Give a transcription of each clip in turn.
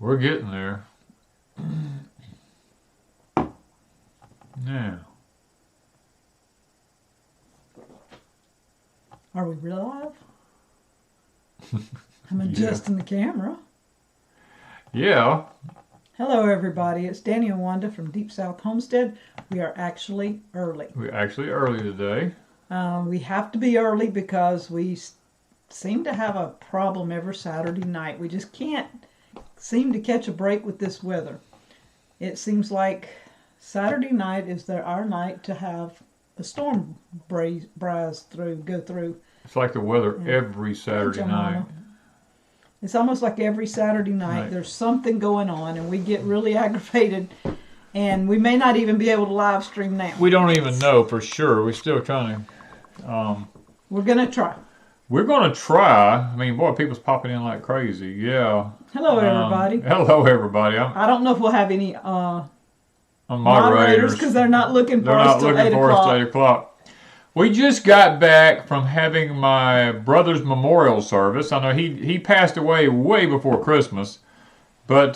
We're getting there. Now. Are we live? I'm adjusting the camera. Yeah. Hello, everybody. It's Danny and Wanda from Deepsouth Homestead. We are actually early. We're actually early today. We have to be early because we seem to have a problem every Saturday night. We just can't seem to catch a break with this weather. It seems like Saturday night is our night to have a storm go through. It's like the weather every Saturday night. It's almost like every Saturday night there's something going on and we get really aggravated and we may not even be able to live stream now. We don't even know for sure. We're still trying to... We're going to try. We're going to try. I mean, boy, people's popping in like crazy. Yeah. Hello, everybody. Hello, everybody. I don't know if we'll have any moderators because they're not looking for us till 8 o'clock. We just got back from having my brother's memorial service. I know he passed away way before Christmas, but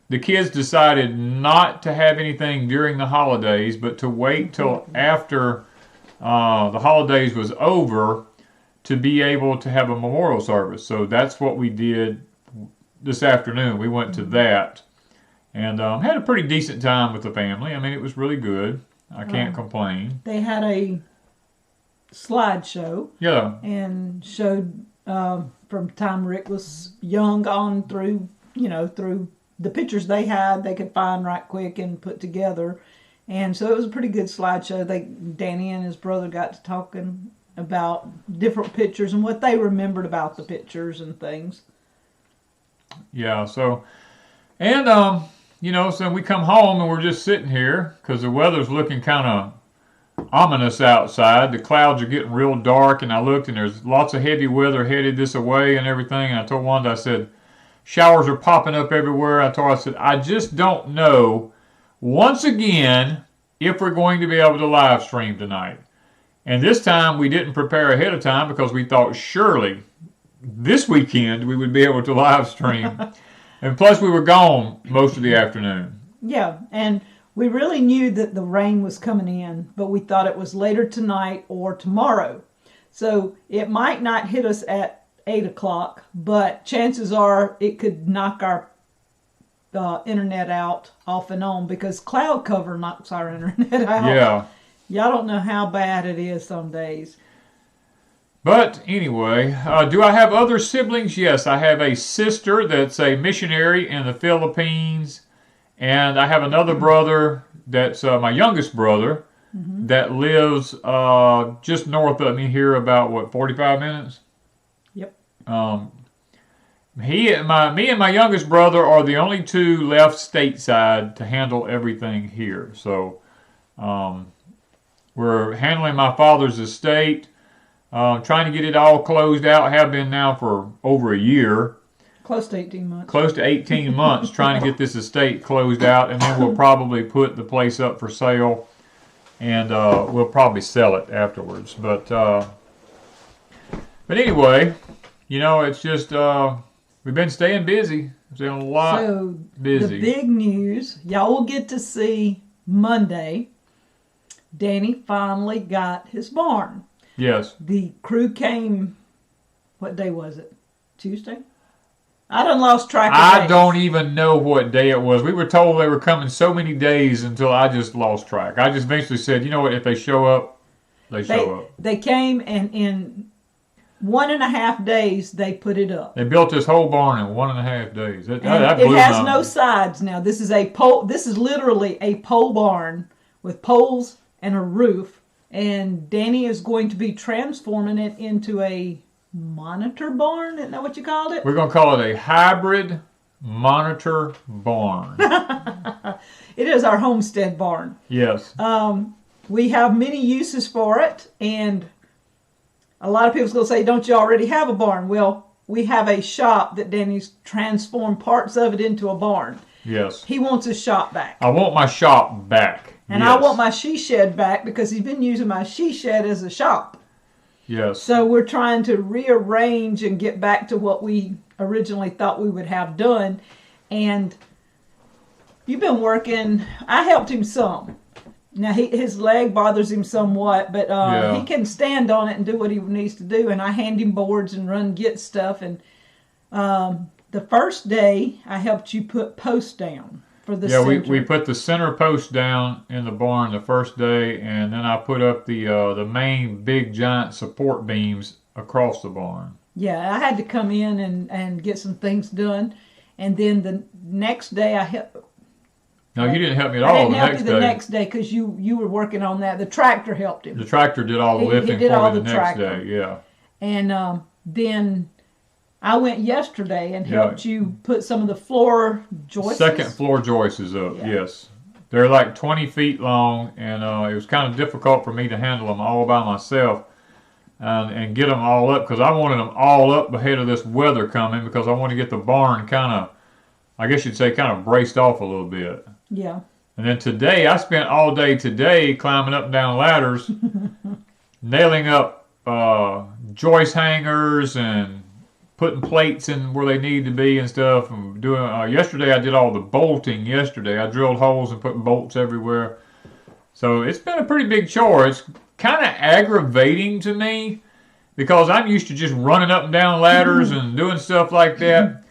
the kids decided not to have anything during the holidays, but to wait till after the holidays was over to be able to have a memorial service. So that's what we did this afternoon. We went to that and had a pretty decent time with the family. I mean, it was really good. I can't complain. They had a slideshow. Yeah. And showed from time Rick was young on through, through the pictures they had, they could find right quick and put together. And so it was a pretty good slideshow. Danny and his brother got to talking about different pictures and what they remembered about the pictures and things. Yeah, so, and, so we come home and we're just sitting here because the weather's looking kind of ominous outside. The clouds are getting real dark, and I looked and there's lots of heavy weather headed this way and everything. And I told Wanda, I said, showers are popping up everywhere. I said, I just don't know, once again, if we're going to be able to live stream tonight. And this time we didn't prepare ahead of time because we thought surely this weekend we would be able to live stream. And plus we were gone most of the afternoon. Yeah, and we really knew that the rain was coming in, but we thought it was later tonight or tomorrow. So it might not hit us at 8 o'clock, but chances are it could knock our internet out off and on because cloud cover knocks our internet out. Yeah. Y'all don't know how bad it is some days. But anyway, do I have other siblings? Yes, I have a sister that's a missionary in the Philippines. And I have another brother that's my youngest brother that lives just north of me here about, 45 minutes? Yep. Me and my youngest brother are the only two left stateside to handle everything here. So we're handling my father's estate, trying to get it all closed out. Have been now for over a year. Close to 18 months. Close to 18 months trying to get this estate closed out, and then we'll probably put the place up for sale, and we'll probably sell it afterwards. But anyway, it's just we've been staying busy. Been a lot busy. The big news, y'all will get to see Monday. Danny finally got his barn. Yes. The crew came, what day was it? Tuesday? I done lost track of days. I don't even know what day it was. We were told they were coming so many days until I just lost track. I just eventually said, you know what, if they show up, they show up. They came, and in 1.5 days, they put it up. They built this whole barn in 1.5 days. That it has no sides now. This is This is literally a pole barn with poles and a roof. And Danny is going to be transforming it into a monitor barn. Isn't that what you called it? We're going to call it a hybrid monitor barn. It is our homestead barn. Yes. We have many uses for it, and a lot of people's going to say, don't you already have a barn? Well, we have a shop that Danny's transformed parts of it into a barn. Yes. He wants his shop back. I want my shop back. And I want my she shed back because he's been using my she shed as a shop. Yes. So we're trying to rearrange and get back to what we originally thought we would have done. And you've been working. I helped him some. Now, his leg bothers him somewhat, but he can stand on it and do what he needs to do. And I hand him boards and get stuff. And the first day, I helped you put posts down for the center. Yeah, we put the center post down in the barn the first day, and then I put up the main big giant support beams across the barn. Yeah, I had to come in and get some things done. And then the next day, I helped. No, you didn't help me at all the next day. I didn't help you the next day because you were working on that. The tractor helped him. The tractor did all the lifting for me the next day, yeah. And then I went yesterday and helped you put some of the floor joists. Second floor joists up, yes. They're like 20 feet long, and it was kind of difficult for me to handle them all by myself and get them all up because I wanted them all up ahead of this weather coming because I want to get the barn kind of, I guess you'd say, kind of braced off a little bit. Yeah. And then today, I spent all day today climbing up and down ladders, nailing up joist hangers and putting plates in where they need to be and stuff. And doing yesterday, I did all the bolting yesterday. I drilled holes and put bolts everywhere. So it's been a pretty big chore. It's kind of aggravating to me because I'm used to just running up and down ladders and doing stuff like that.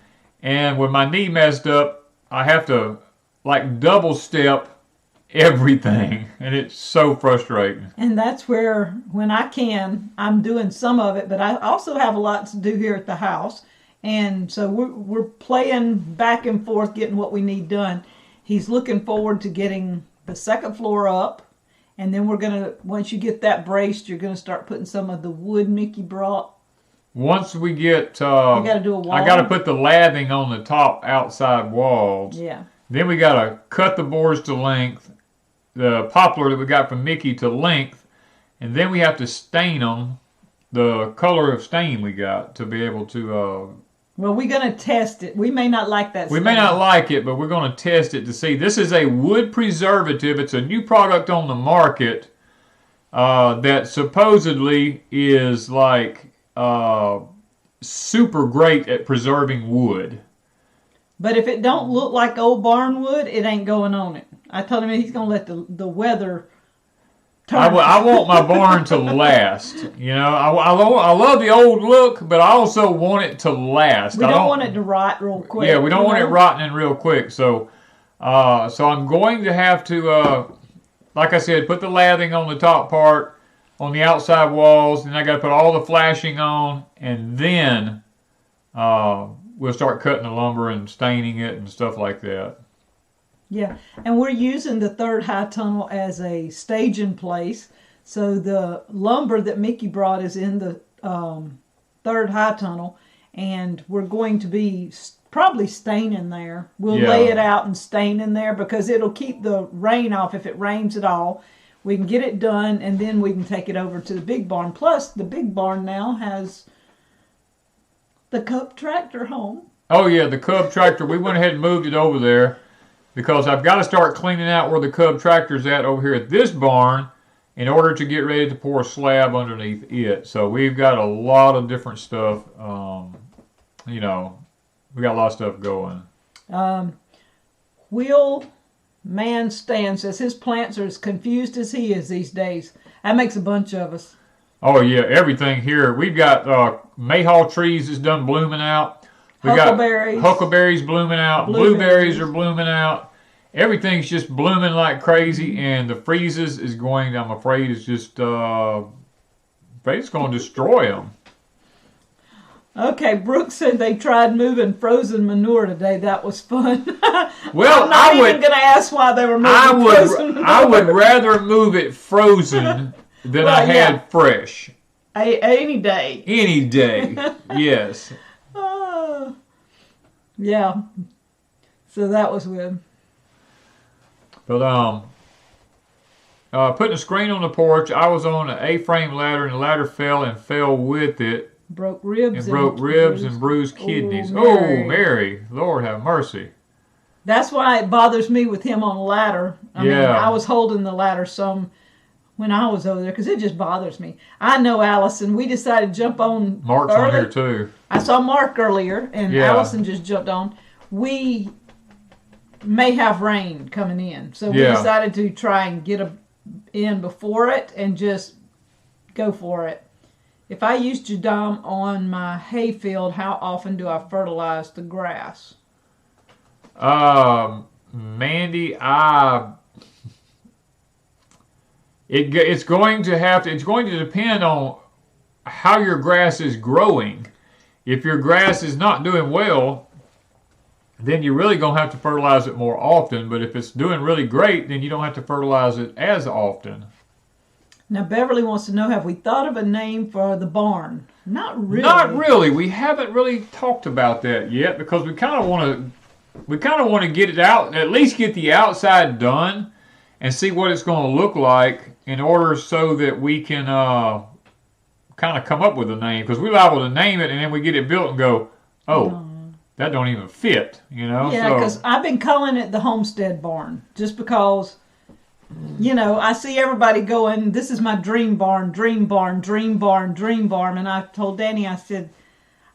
And with my knee messed up, I have to like double step everything, and it's so frustrating. And that's where, when I can, I'm doing some of it, but I also have a lot to do here at the house, and so we're playing back and forth getting what we need done. He's looking forward to getting the second floor up, and then we're gonna, once you get that braced, you're gonna start putting some of the wood Mickey brought. Once we get, you gotta do a wall. I gotta put the lathing on the top outside walls. Yeah. Then we got to cut the boards to length, the poplar that we got from Mickey to length, and then we have to stain them, the color of stain we got to be able to... well, we're going to test it. We may not like that We may not like it, but we're going to test it to see. This is a wood preservative. It's a new product on the market that supposedly is like super great at preserving wood. But if it don't look like old barn wood, it ain't going on it. I told him he's going to let the weather turn. I want my barn to last. You know, I love the old look, but I also want it to last. We don't want it to rot real quick. Yeah, we don't want it rotting real quick. So I'm going to have to, like I said, put the lathing on the top part, on the outside walls, and I got to put all the flashing on, and then... we'll start cutting the lumber and staining it and stuff like that. Yeah, and we're using the third high tunnel as a staging place. So the lumber that Mickey brought is in the third high tunnel, and we're going to be probably staining there. We'll lay it out and stain in there because it'll keep the rain off if it rains at all. We can get it done, and then we can take it over to the big barn. Plus, the big barn now has... the Cub tractor home. Oh, yeah, the Cub tractor. We went ahead and moved it over there because I've got to start cleaning out where the Cub tractor's at over here at this barn in order to get ready to pour a slab underneath it. So we've got a lot of different stuff. You know, we got a lot of stuff going. Will Man Stan says his plants are as confused as he is these days. That makes a bunch of us. Oh, yeah, everything here. We've got mayhaw trees that's done blooming out. We Huckleberries. got huckleberries blooming out. Blueberries are blooming out. Everything's just blooming like crazy, and the freezes is going, I'm afraid, is just, it's going to destroy them. Okay, Brooke said they tried moving frozen manure today. That was fun. Well, I'm not even going to ask why they were moving frozen manure. I would rather move it frozen than I had fresh. Any day. Any day, yes. Yeah. So that was good. But putting a screen on the porch, I was on an A-frame ladder, and the ladder fell with it. Broke ribs. And bruised kidneys. Oh, Mary. Lord have mercy. That's why it bothers me with him on a ladder. I mean, I was holding the ladder some when I was over there because it just bothers me. I know Allison. We decided to jump on Mark's early. On here too. I saw Mark earlier, and Allison just jumped on. We may have rain coming in. So we decided to try and get in before it and just go for it. If I use Jadam on my hay field, how often do I fertilize the grass? Mandy, it's going to depend on how your grass is growing. If your grass is not doing well, then you're really going to have to fertilize it more often. But if it's doing really great, then you don't have to fertilize it as often. Now, Beverly wants to know, have we thought of a name for the barn? Not really. Not really. We haven't really talked about that yet because we kind of want to get it out, at least get the outside done and see what it's going to look like in order so that we can kind of come up with a name. Because we're liable to name it and then we get it built and go, that don't even fit, you know? Yeah, because I've been calling it the Homestead barn just because, you know, I see everybody going, this is my dream barn, dream barn, dream barn, dream barn. And I told Danny, I said,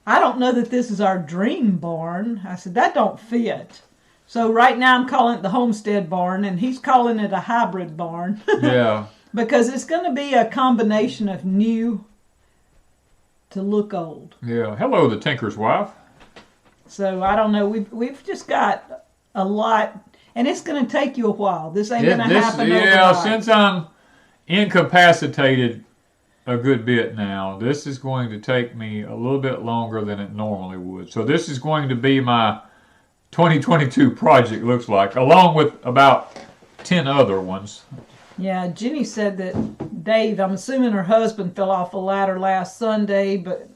I don't know that this is our dream barn. I said, that don't fit. So right now I'm calling it the Homestead barn, and he's calling it a hybrid barn. Yeah. Because it's going to be a combination of new to look old. Yeah. Hello, the Tinker's Wife. So I don't know. We've just got a lot, and it's going to take you a while. This ain't going to happen overnight. Yeah, since I'm incapacitated a good bit now, this is going to take me a little bit longer than it normally would. So this is going to be my 2022 project, looks like, along with about 10 other ones. Yeah, Jenny said that Dave, I'm assuming her husband fell off a ladder last Sunday, but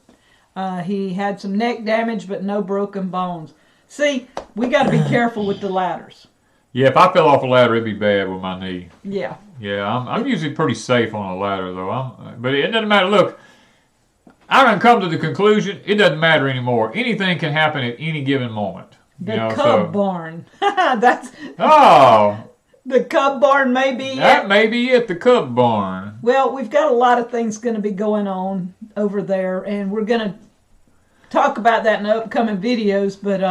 he had some neck damage, but no broken bones. See, we got to be careful with the ladders. Yeah, if I fell off a ladder, it'd be bad with my knee. Yeah. Yeah, I'm usually pretty safe on a ladder, though. But it doesn't matter. Look, I done come to the conclusion, it doesn't matter anymore. Anything can happen at any given moment. The Cub barn. That's... Oh... The Cub barn may be That may be it, the Cub barn. Well, we've got a lot of things going to be going on over there, and we're going to talk about that in upcoming videos, but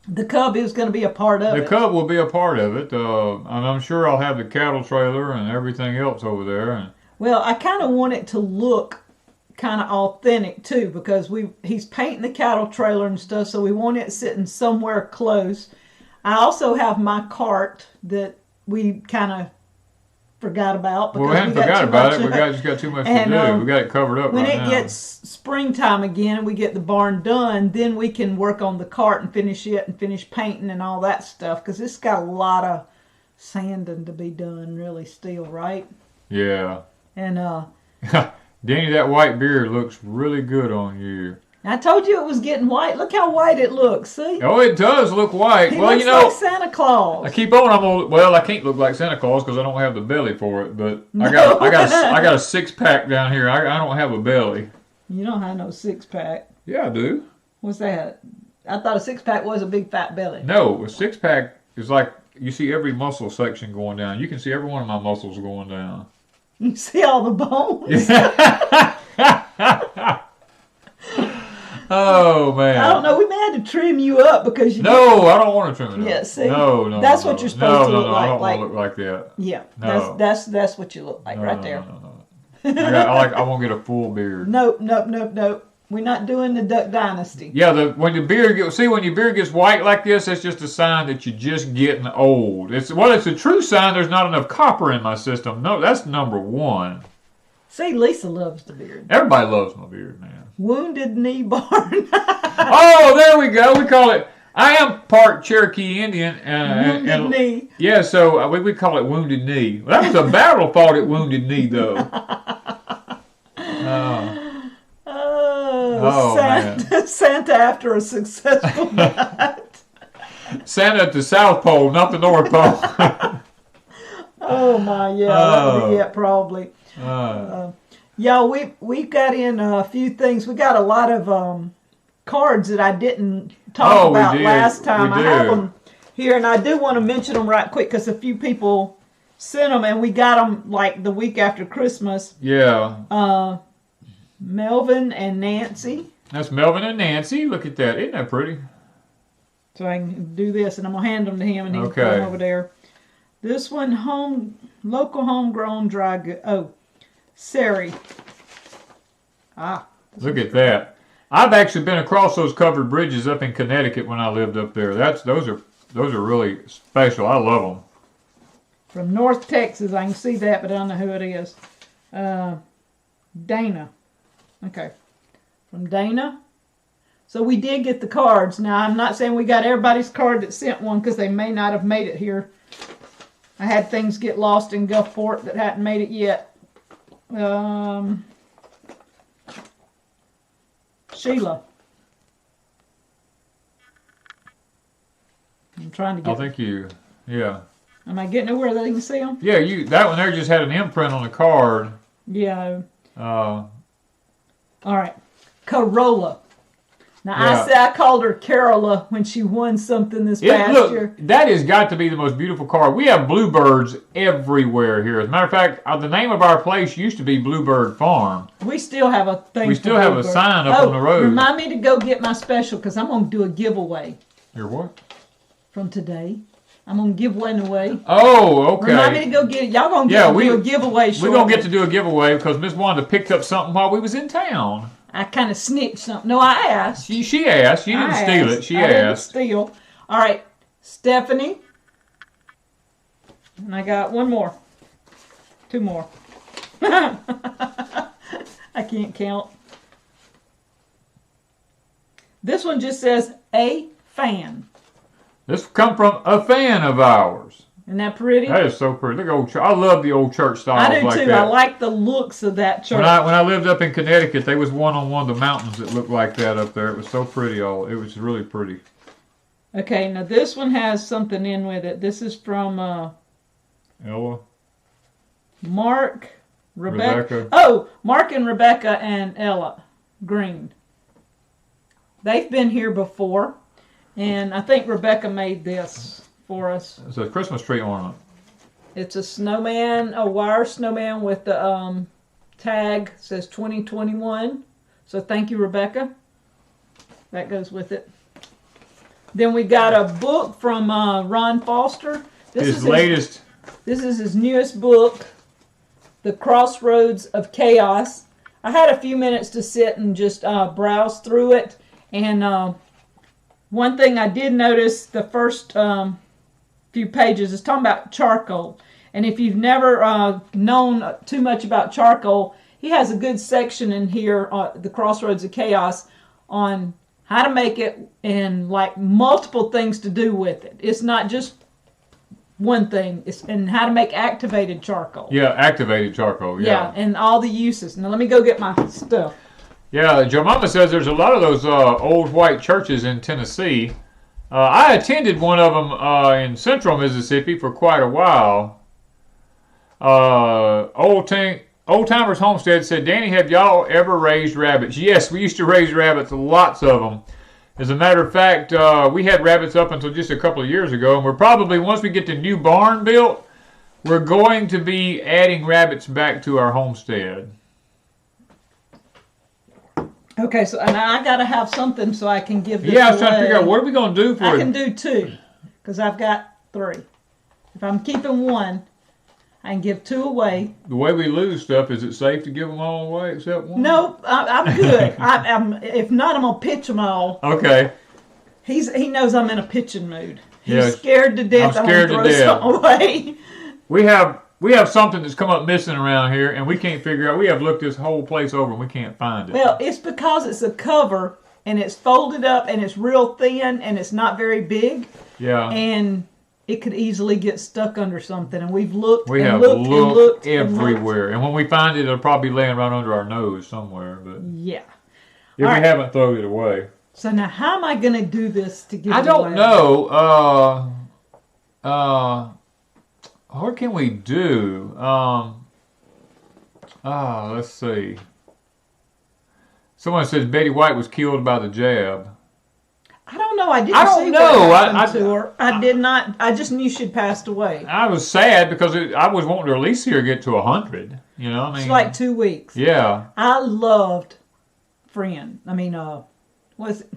the Cub is going to be a part of it. The Cub will be a part of it, and I'm sure I'll have the cattle trailer and everything else over there. Well, I kind of want it to look kind of authentic, too, because he's painting the cattle trailer and stuff, so we want it sitting somewhere close. I also have my cart that we kind of forgot about. Well, we haven't forgot about it. We just got too much to do. We got it covered up right now. When it gets springtime again and we get the barn done, then we can work on the cart and finish it and finish painting and all that stuff. Because it's got a lot of sanding to be done really still, right? Yeah. And Danny, that white beard looks really good on you. I told you it was getting white. Look how white it looks. See? Oh, it does look white. He looks like Santa Claus. I keep on. Well, I can't look like Santa Claus because I don't have the belly for it. But I got a six pack down here. I don't have a belly. You don't have no six pack. Yeah, I do. What's that? I thought a six pack was a big fat belly. No, a six pack is like you see every muscle section going down. You can see every one of my muscles going down. You see all the bones. Oh, man. I don't know. We may have to trim you up because you... No, I don't want to trim it up. Yeah, see? No. That's what you're supposed to look like. I don't want to look like that. Yeah. No. That's what you look like right there. No. I won't get a full beard. Nope. We're not doing the Duck Dynasty. Yeah, when your beard gets white like this, that's just a sign that you're just getting old. It's a true sign there's not enough copper in my system. No, that's number one. See, Lisa loves the beard. Everybody loves my beard, man. Wounded Knee Barn. Oh, there we go. We call it. I am part Cherokee Indian. Wounded Knee. Yeah, so we call it Wounded Knee. Well, that was a battle fought at Wounded Knee, though. Santa after a successful night. Santa at the South Pole, not the North Pole. Oh my, yeah, that would be it probably. Yeah, we got in a few things. We got a lot of cards that I didn't talk about last time. I have them here, and I do want to mention them right quick because a few people sent them, and we got them like the week after Christmas. Yeah. Melvin and Nancy. That's Melvin and Nancy. Look at that. Isn't that pretty? So I can do this, and I'm going to hand them to him, and he can put them over there. This one, local homegrown dry good. Oh, Sari. Look at that. I've actually been across those covered bridges up in Connecticut when I lived up there. Those are really special. I love them. From North Texas, I can see that, but I don't know who it is. Dana. Okay. From Dana. So we did get the cards. Now, I'm not saying we got everybody's card that sent one because they may not have made it here. I had things get lost in Gulfport that hadn't made it yet. Sheila. I'm trying to get... I think you... Yeah. Am I getting it where they can see them? Yeah, that one there just had an imprint on the card. Yeah. All right. Corolla. Now, yeah. I called her Carola when she won something this past year. That has got to be the most beautiful card. We have bluebirds everywhere here. As a matter of fact, the name of our place used to be Bluebird Farm. We still have a thing. We still have a sign up on the road. Remind me to go get my special because I'm going to do a giveaway. Your what? From today. I'm going to give one away. Oh, okay. Remind me to go get it. Y'all going to do a giveaway shortly. We're going to get to do a giveaway because Miss Wanda picked up something while we was in town. I kind of snitched something. No, I asked. She asked. You didn't steal it. She asked. I didn't steal. All right. Stephanie. And I got one more. Two more. I can't count. This one just says, a fan. This come from a fan of ours. Isn't that pretty? That is so pretty. Look at old church. I love the old church styles like that. I do too. That. I like the looks of that church. When I lived up in Connecticut, there was one on one of the mountains that looked like that up there. It was so pretty. It was really pretty. Okay, now this one has something in with it. This is from Ella. Mark, Rebecca. Oh, Mark and Rebecca and Ella Green. They've been here before, and I think Rebecca made this for us. It's a Christmas tree ornament. It's a snowman, a wire snowman with the tag. It says 2021. So thank you, Rebecca. That goes with it. Then we got a book from Ron Foster. This is his newest book, The Crossroads of Chaos. I had a few minutes to sit and just browse through it. And one thing I did notice, the first few pages is talking about charcoal. And if you've never known too much about charcoal, he has a good section in here, The Crossroads of Chaos, on how to make it and like multiple things to do with it. It's not just one thing. And how to make activated charcoal. Yeah, activated charcoal. Yeah, and all the uses. Now let me go get my stuff. Yeah, Joe Mama says there's a lot of those old white churches in Tennessee. I attended one of them in central Mississippi for quite a while. Old Timers Homestead said, Danny, have y'all ever raised rabbits? Yes, we used to raise rabbits, lots of them. As a matter of fact, we had rabbits up until just a couple of years ago, and we're probably, once we get the new barn built, we're going to be adding rabbits back to our homestead. Okay, so and I got to have something so I can give this I was trying to away. figure out, what are we going to do for it? I can do two, because I've got three. If I'm keeping one, I can give two away. The way we lose stuff, is it safe to give them all away except one? Nope, I'm good. If not, I'm going to pitch them all. Okay. He knows I'm in a pitching mood. He's scared to death. I'm scared to death. Something away. We have something that's come up missing around here, and we can't figure out. We have looked this whole place over, and we can't find it. Well, it's because it's a cover, and it's folded up, and it's real thin, and it's not very big. Yeah. And it could easily get stuck under something, and we've looked We and have looked and looked everywhere, and when we find it, it'll probably be laying right under our nose somewhere. But yeah. If we haven't thrown it away. So now, how am I going to do this to give it away? I don't know. What can we do? Let's see. Someone says Betty White was killed by the jab. I don't know. I didn't I don't see know. what happened to her. I did not. I just knew she'd passed away. I was sad because I was wanting to at least see her get to 100. You know, I mean, it's like 2 weeks. Yeah. I loved Friend. Was it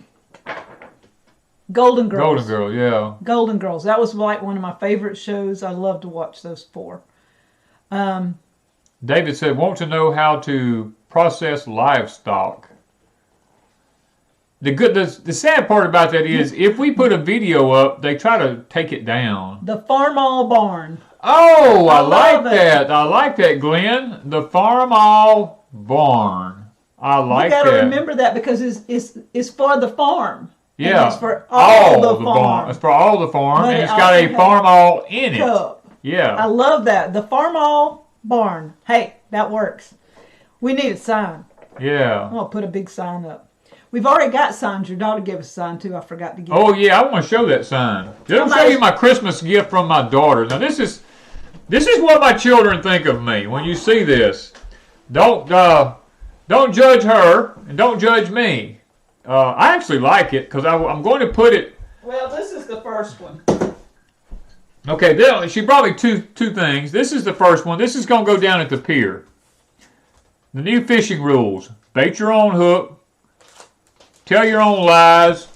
Golden Girls. Golden Girl, yeah. Golden Girls. That was like one of my favorite shows. I love to watch those 4. David said, want to know how to process livestock. The sad part about that is if we put a video up, they try to take it down. The Farm All Barn. Oh, I like love it. that. I like that, Glenn. The Farm All Barn. I like that. You got to remember that because it's for the farm. Yeah. And it's for all the farm. It's for all the farm, But and it it's got a also Farm All in it. Cup. I Yeah. love that. The Farm All Barn. Hey, that works. We need a sign. Yeah. I'm going to put a big sign up. We've already got signs. Your daughter gave us a sign too. I forgot to give Oh yeah, I want to show that sign. I'll show you my Christmas gift from my daughter. Now this is what my children think of me when you see this. Don't judge her and don't judge me. I actually like it because I'm going to put it. Well, this is the first one. Okay, she brought me two things. This is the first one. This is going to go down at the pier. The new fishing rules: bait your own hook, tell your own lies,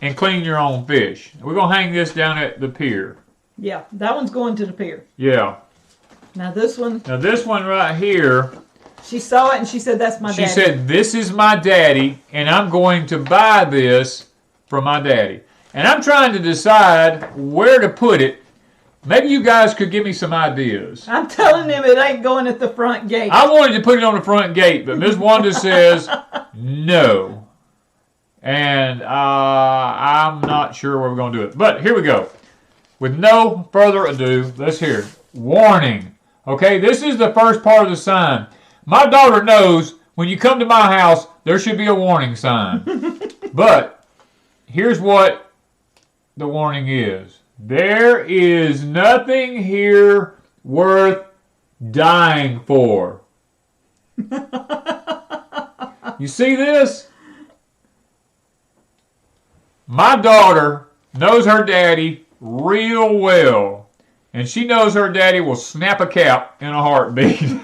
and clean your own fish. We're going to hang this down at the pier. Yeah, that one's going to the pier. Yeah. Now this one. Now this one right here. She saw it and she said, "That's my daddy." She said, "This is my daddy, and I'm going to buy this from my daddy." And I'm trying to decide where to put it. Maybe you guys could give me some ideas. I'm telling him it ain't going at the front gate. I wanted to put it on the front gate, but Miss Wanda says no. And I'm not sure where we're going to do it. But here we go. With no further ado, let's hear it. Warning. Okay, this is the first part of the sign. My daughter knows when you come to my house, there should be a warning sign. But here's what the warning is. There is nothing here worth dying for. You see this? My daughter knows her daddy real well, and she knows her daddy will snap a cap in a heartbeat.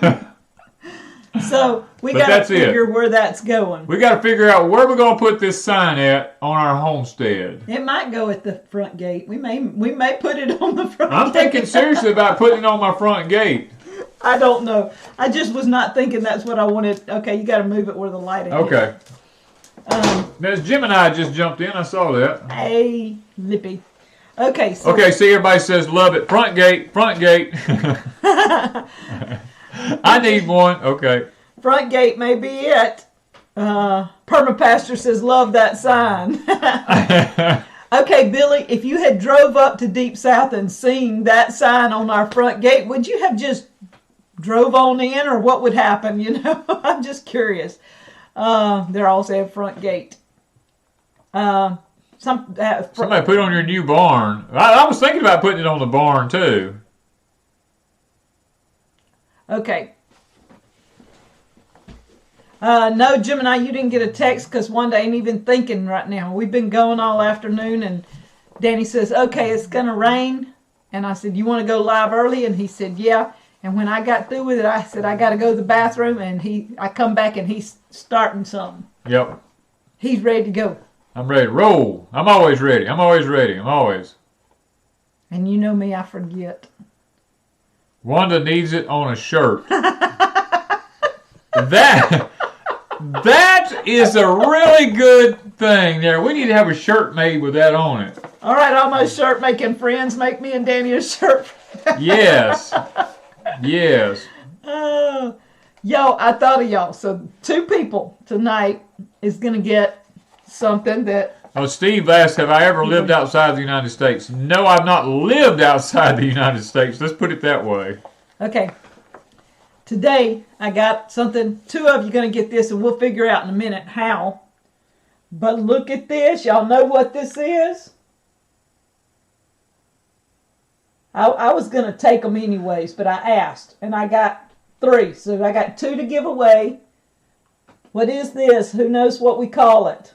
So we But got to that's it. figure where that's going. We got to figure out where we're going to put this sign at on our homestead. It might go at the front gate. We may put it on the front I'm gate. thinking seriously about putting it on my front gate. I don't know. I just was not thinking that's what I wanted. Okay, you got to move it where the light is. Okay. Now, Gemini just jumped in. I saw that. Hey, Lippy. Okay, so Okay, see, everybody says love it. Front gate, front gate. I need one. Okay. front gate may be it. Permapastor says love that sign. Okay, Billy, if you had drove up to Deep South and seen that sign on our front gate, would you have just drove on in, or what would happen? You know, I'm just curious. They're all saying front gate. Somebody put it on your new barn. I was thinking about putting it on the barn too. Okay. No, Gemini, you didn't get a text because Wanda ain't even thinking right now. We've been going all afternoon, and Danny says, okay, it's going to rain. And I said, you want to go live early? And he said, yeah. And when I got through with it, I said, I got to go to the bathroom. And I come back, and he's starting something. Yep. He's ready to go. I'm ready to roll. I'm always ready. I'm always ready. I'm always. And you know me, I forget. Wanda needs it on a shirt. That is a really good thing there. We need to have a shirt made with that on it. All right, all my shirt making friends, make me and Danny a shirt. Yes. Yes. Yo, I thought of y'all. So 2 people tonight is going to get something that... Oh, Steve asked, have I ever lived outside the United States? No, I've not lived outside the United States. Let's put it that way. Okay. Today, I got something. 2 of you going to get this, and we'll figure out in a minute how. But look at this. Y'all know what this is? I was going to take them anyways, but I asked, and I got 3. So I got 2 to give away. What is this? Who knows what we call it?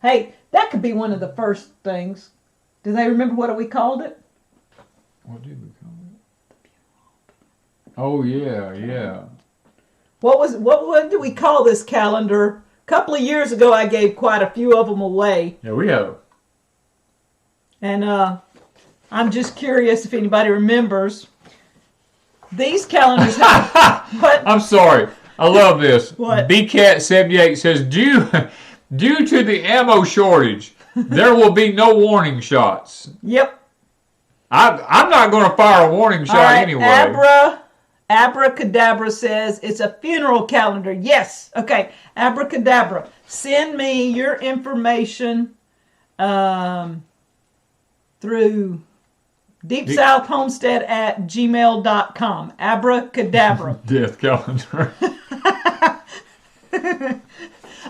Hey, that could be one of the first things. Do they remember what we called it? What did we call it? Oh, yeah, yeah. What did we call this calendar? A couple of years ago, I gave quite a few of them away. Yeah, we have. And I'm just curious if anybody remembers. These calendars have... What? I'm sorry. I love this. What? BCat78 says, due to the ammo shortage, there will be no warning shots. Yep. I'm not going to fire a warning shot anyway. Abracadabra says it's a funeral calendar. Yes. Okay. Abracadabra. Send me your information through deepsouthhomestead@gmail.com. Abracadabra. Death calendar.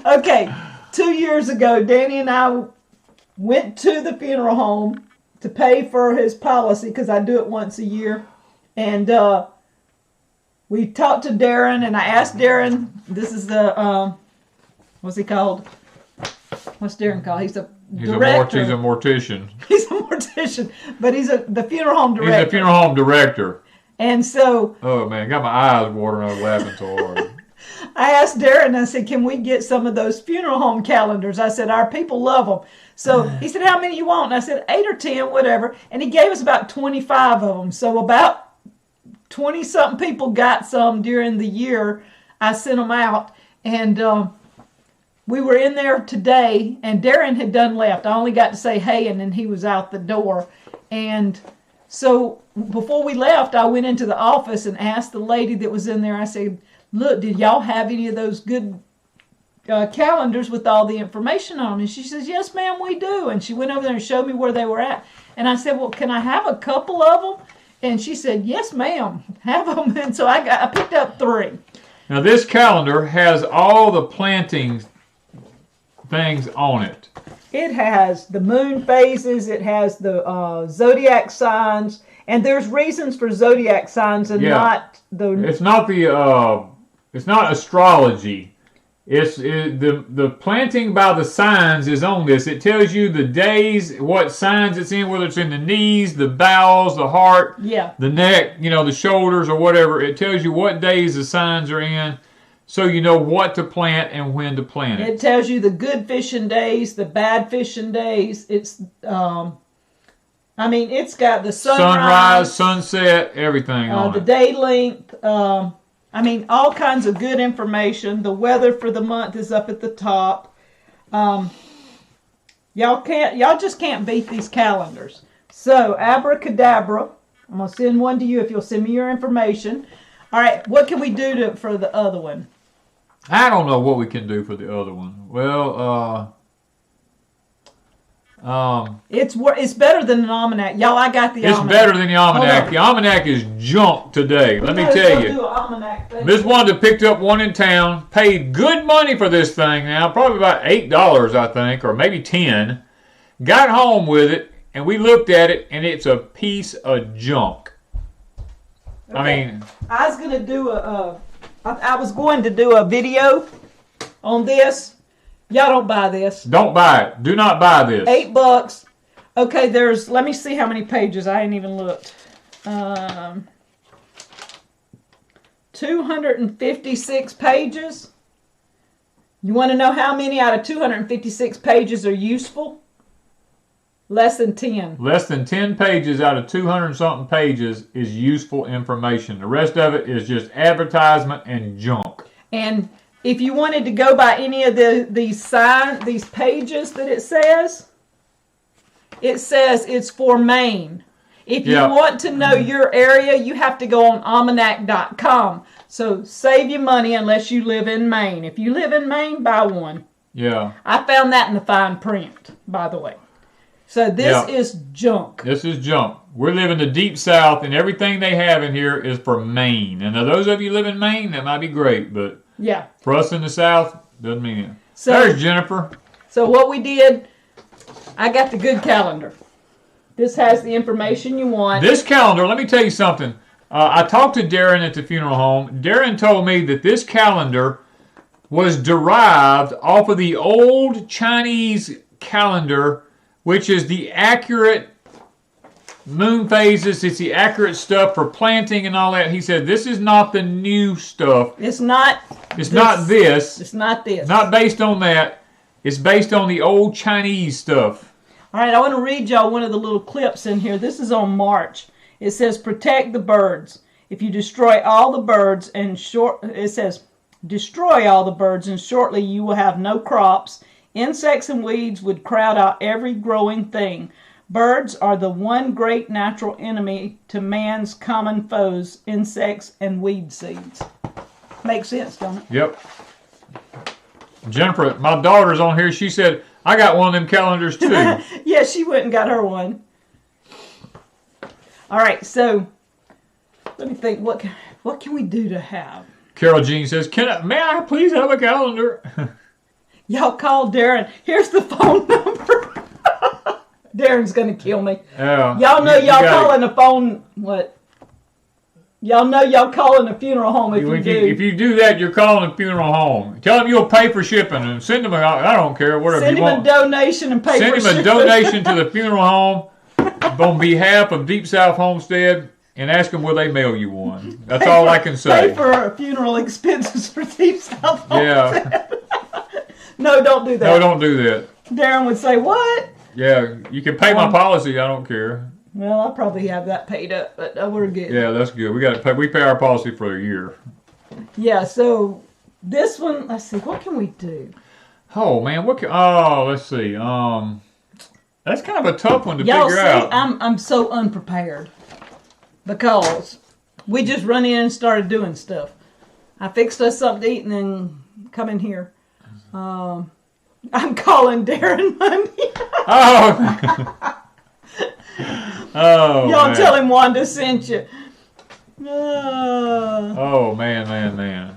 Okay. 2 years ago, Danny and I went to the funeral home to pay for his policy because I do it once a year. And we talked to Darren, and I asked Darren, this is the, what's he called? What's Darren called? He's a director. He's a mortician. He's a mortician, but he's the funeral home director. He's a funeral home director. And so... Oh, man, got my eyes watering. I was laughing so hard. I asked Darren, I said, can we get some of those funeral home calendars? I said, our people love them. So he said, how many you want? And I said, 8 or 10, whatever. And he gave us about 25 of them. So about 20-something people got some during the year. I sent them out. And we were in there today, and Darren had done left. I only got to say hey, and then he was out the door. And so before we left, I went into the office and asked the lady that was in there, I said, look, did y'all have any of those good calendars with all the information on them? And she says, yes, ma'am, we do. And she went over there and showed me where they were at. And I said, well, can I have a couple of them? And she said, yes, ma'am, have them. And so I picked up 3. Now, this calendar has all the planting things on it. It has the moon phases. It has the zodiac signs. And there's reasons for zodiac signs and not the... It's not astrology. The planting by the signs is on this. It tells you the days, what signs it's in, whether it's in the knees, the bowels, the heart, the neck, the shoulders or whatever. It tells you what days the signs are in, so you know what to plant and when to plant it. It tells you the good fishing days, the bad fishing days. It's it's got the sunrise, sunset, everything on the it. day length. All kinds of good information. The weather for the month is up at the top. Y'all just can't beat these calendars. So, abracadabra. I'm going to send one to you if you'll send me your information. All right, what can we do for the other one? I don't know what we can do for the other one. Well, it's better than an almanac. Y'all, I got the almanac. It's better than the almanac. The almanac is junk today. Let me tell you. Miss Wanda picked up one in town, paid good money for this thing now, probably about $8, I think, or maybe 10. Got home with it, and we looked at it, and it's a piece of junk. Okay. I was going to do a video on this. Y'all don't buy this. Don't buy it. Do not buy this. $8. Okay, let me see how many pages. I ain't even looked. 256 pages. You want to know how many out of 256 pages are useful? Less than 10. Less than 10 pages out of 200-something pages is useful information. The rest of it is just advertisement and junk. And if you wanted to go by any of these pages that it says it's for Maine. If you want to know your area, you have to go on almanac.com. So save your money unless you live in Maine. If you live in Maine, buy one. Yeah. I found that in the fine print, by the way. So this is junk. This is junk. We're living the deep south, and everything they have in here is for Maine. And now those of you live in Maine, that might be great, but for us in the south, doesn't mean it. So, there's Jennifer. So what we did, I got the good calendar. This has the information you want. This calendar, let me tell you something. I talked to Darren at the funeral home. Darren told me that this calendar was derived off of the old Chinese calendar, which is the accurate moon phases. It's the accurate stuff for planting and all that. He said, this is not the new stuff. It's not this. It's not this. Not based on that. It's based on the old Chinese stuff. All right, I want to read y'all one of the little clips in here. This is on March. It says, protect the birds. If you destroy all the birds and it says, destroy all the birds and shortly you will have no crops. Insects and weeds would crowd out every growing thing. Birds are the one great natural enemy to man's common foes, insects and weed seeds. Makes sense, don't it? Yep. Jennifer, my daughter's on here. She said, I got one of them calendars too. Yeah, she went and got her one. All right, so let me think. What can we do to have? Carol Jean says, may I please have a calendar? Y'all call Darren. Here's the phone number. Darren's going to kill me. Y'all know y'all calling a phone, what? Y'all know y'all calling a funeral home if you do. If you do that, you're calling a funeral home. Tell them you'll pay for shipping and send them I don't care, whatever you want. Send him a donation and pay for shipping. Send him a donation to the funeral home on behalf of Deep South Homestead and ask them will they mail you one. That's all I can say. Pay for funeral expenses for Deep South Homestead. Yeah. No, don't do that. No, don't do that. Darren would say, what? Yeah, you can pay my policy. I don't care. Well, I'll probably have that paid up, but we're good. Yeah, that's good. We got to pay. We pay our policy for a year. Yeah. So this one, let's see. What can we do? Oh man, let's see. That's kind of a tough one to figure out. I'm so unprepared because we just run in and started doing stuff. I fixed us something to eat and then come in here. I'm calling Darren Monday. Oh, y'all man. Tell him Wanda sent you. Oh, man.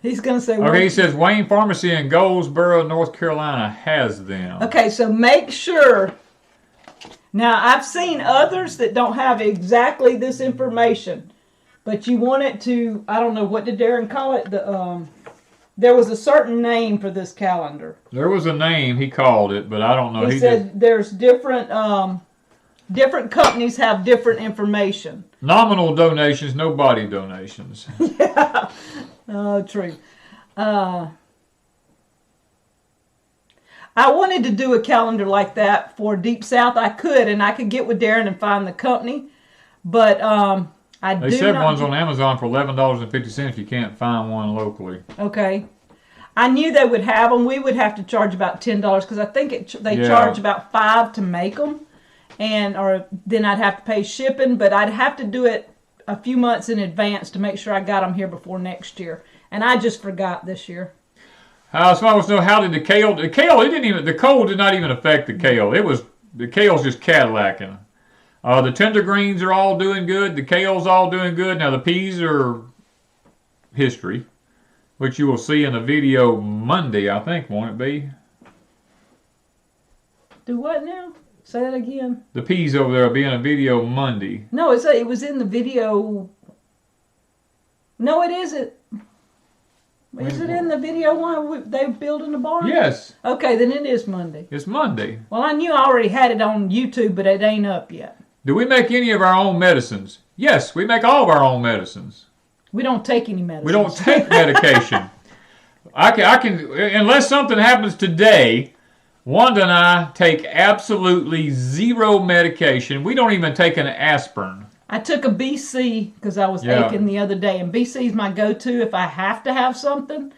He's going to say... Okay, he says Wayne Pharmacy in Goldsboro, North Carolina has them. Okay, so make sure... Now, I've seen others that don't have exactly this information, but you want it to... I don't know, what did Darren call it? There was a certain name for this calendar. There was a name, he called it, but I don't know. He said there's different companies have different information. Nominal donations, no body donations. Yeah, true. I wanted to do a calendar like that for Deep South. I could get with Darren and find the company, but They said one's on Amazon for $11.50 if you can't find one locally. Okay. I knew they would have them. We would have to charge about $10 because I think they charge about $5 to make them, or then I'd have to pay shipping. But I'd have to do it a few months in advance to make sure I got them here before next year. And I just forgot this year. Somebody wants to know, how did the kale? The cold did not even affect the kale. The kale's just Cadillacing. The tender greens are all doing good. The kale's all doing good. Now the peas are history, which you will see in the video Monday, I think, won't it be? Do what now? Say that again. The peas over there will be in a video Monday. No, it was in the video. No, it isn't. Is it in the video one they building the barn? Yes. Okay, then it is Monday. It's Monday. Well, I knew I already had it on YouTube, but it ain't up yet. Do we make any of our own medicines? Yes, we make all of our own medicines. We don't take any medicine. We don't take medication. I can, unless something happens today, Wanda and I take absolutely zero medication. We don't even take an aspirin. I took a BC because I was aching the other day, and BC is my go-to if I have to have something.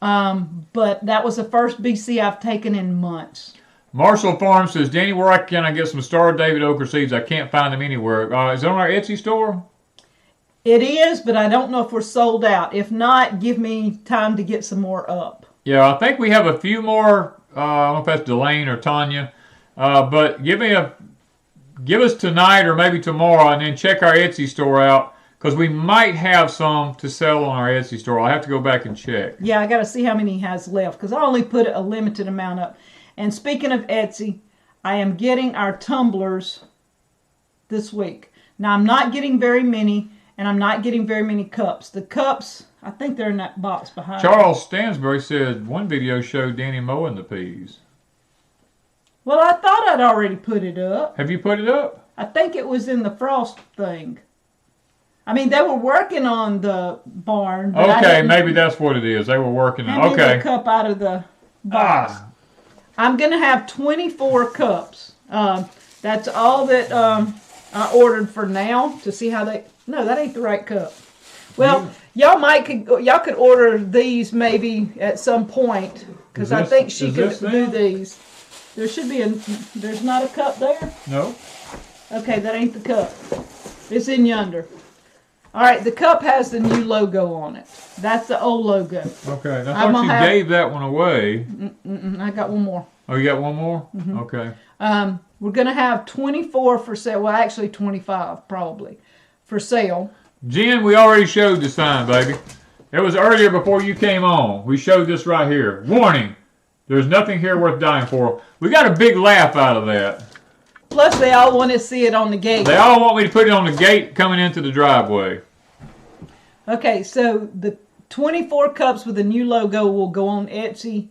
But that was the first BC I've taken in months. Marshall Farm says, Danny, where can I get some Star David okra seeds? I can't find them anywhere. Is it on our Etsy store? It is, but I don't know if we're sold out. If not, give me time to get some more up. Yeah, I think we have a few more. I don't know if that's Delane or Tanya. But give us tonight or maybe tomorrow, and then check our Etsy store out, because we might have some to sell on our Etsy store. I'll have to go back and check. Yeah, I got to see how many he has left, because I only put a limited amount up. And speaking of Etsy, I am getting our tumblers this week. Now, I'm not getting very many, and I'm not getting very many cups. The cups, I think they're in that box behind Charles Stansbury said one video showed Danny mowing the peas. Well, I thought I'd already put it up. Have you put it up? I think it was in the frost thing. I mean, they were working on the barn. But okay, maybe that's what it is. They were working on it. Okay. A cup out of the box. I'm going to have 24 cups. That's all that I ordered for now to see how they... No, that ain't the right cup. Well, y'all could order these maybe at some point because I think she could do these. There should be there's not a cup there? No. Okay, that ain't the cup. It's in yonder. All right, the cup has the new logo on it. That's the old logo. Okay, I thought you gave that one away. I got one more. Oh, you got one more? Mm-hmm. Okay. We're going to have 24 for sale. Well, actually 25 probably for sale. Jen, we already showed the sign, baby. It was earlier before you came on. We showed this right here. Warning, there's nothing here worth dying for. We got a big laugh out of that. Plus, they all want to see it on the gate. They all want me to put it on the gate coming into the driveway. Okay, so the 24 cups with the new logo will go on Etsy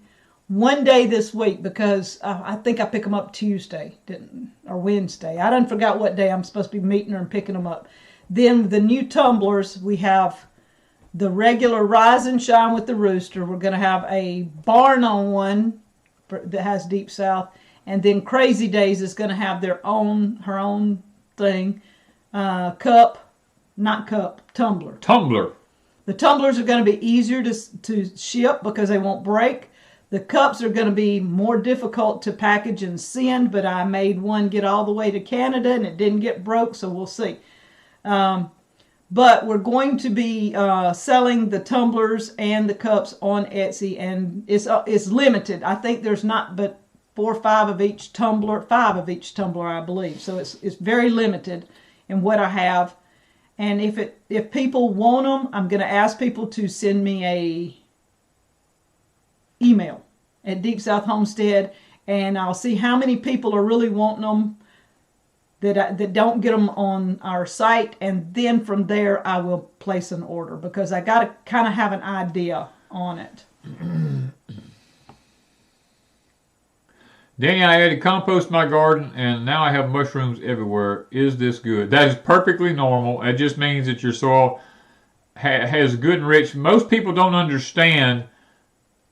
one day this week because I think I pick them up Tuesday or Wednesday. I done forgot what day I'm supposed to be meeting her and picking them up. Then the new tumblers, we have the regular Rise and Shine with the rooster. We're going to have a barn on one that has Deep South. And then Crazy Days is going to have her own thing. Tumbler. Tumbler. The tumblers are going to be easier to ship because they won't break. The cups are going to be more difficult to package and send, but I made one get all the way to Canada and it didn't get broke, so we'll see. But we're going to be selling the tumblers and the cups on Etsy, and it's limited. I think there's not but 4 or 5 of each tumbler, I believe. So it's very limited in what I have. And if people want them, I'm going to ask people to send me a email at Deep South Homestead, and I'll see how many people are really wanting them that don't get them on our site, and then from there I will place an order because I got to kind of have an idea on it. Danny, I had to compost my garden, and now I have mushrooms everywhere. Is this good? That is perfectly normal. It just means that your soil has good and rich. Most people don't understand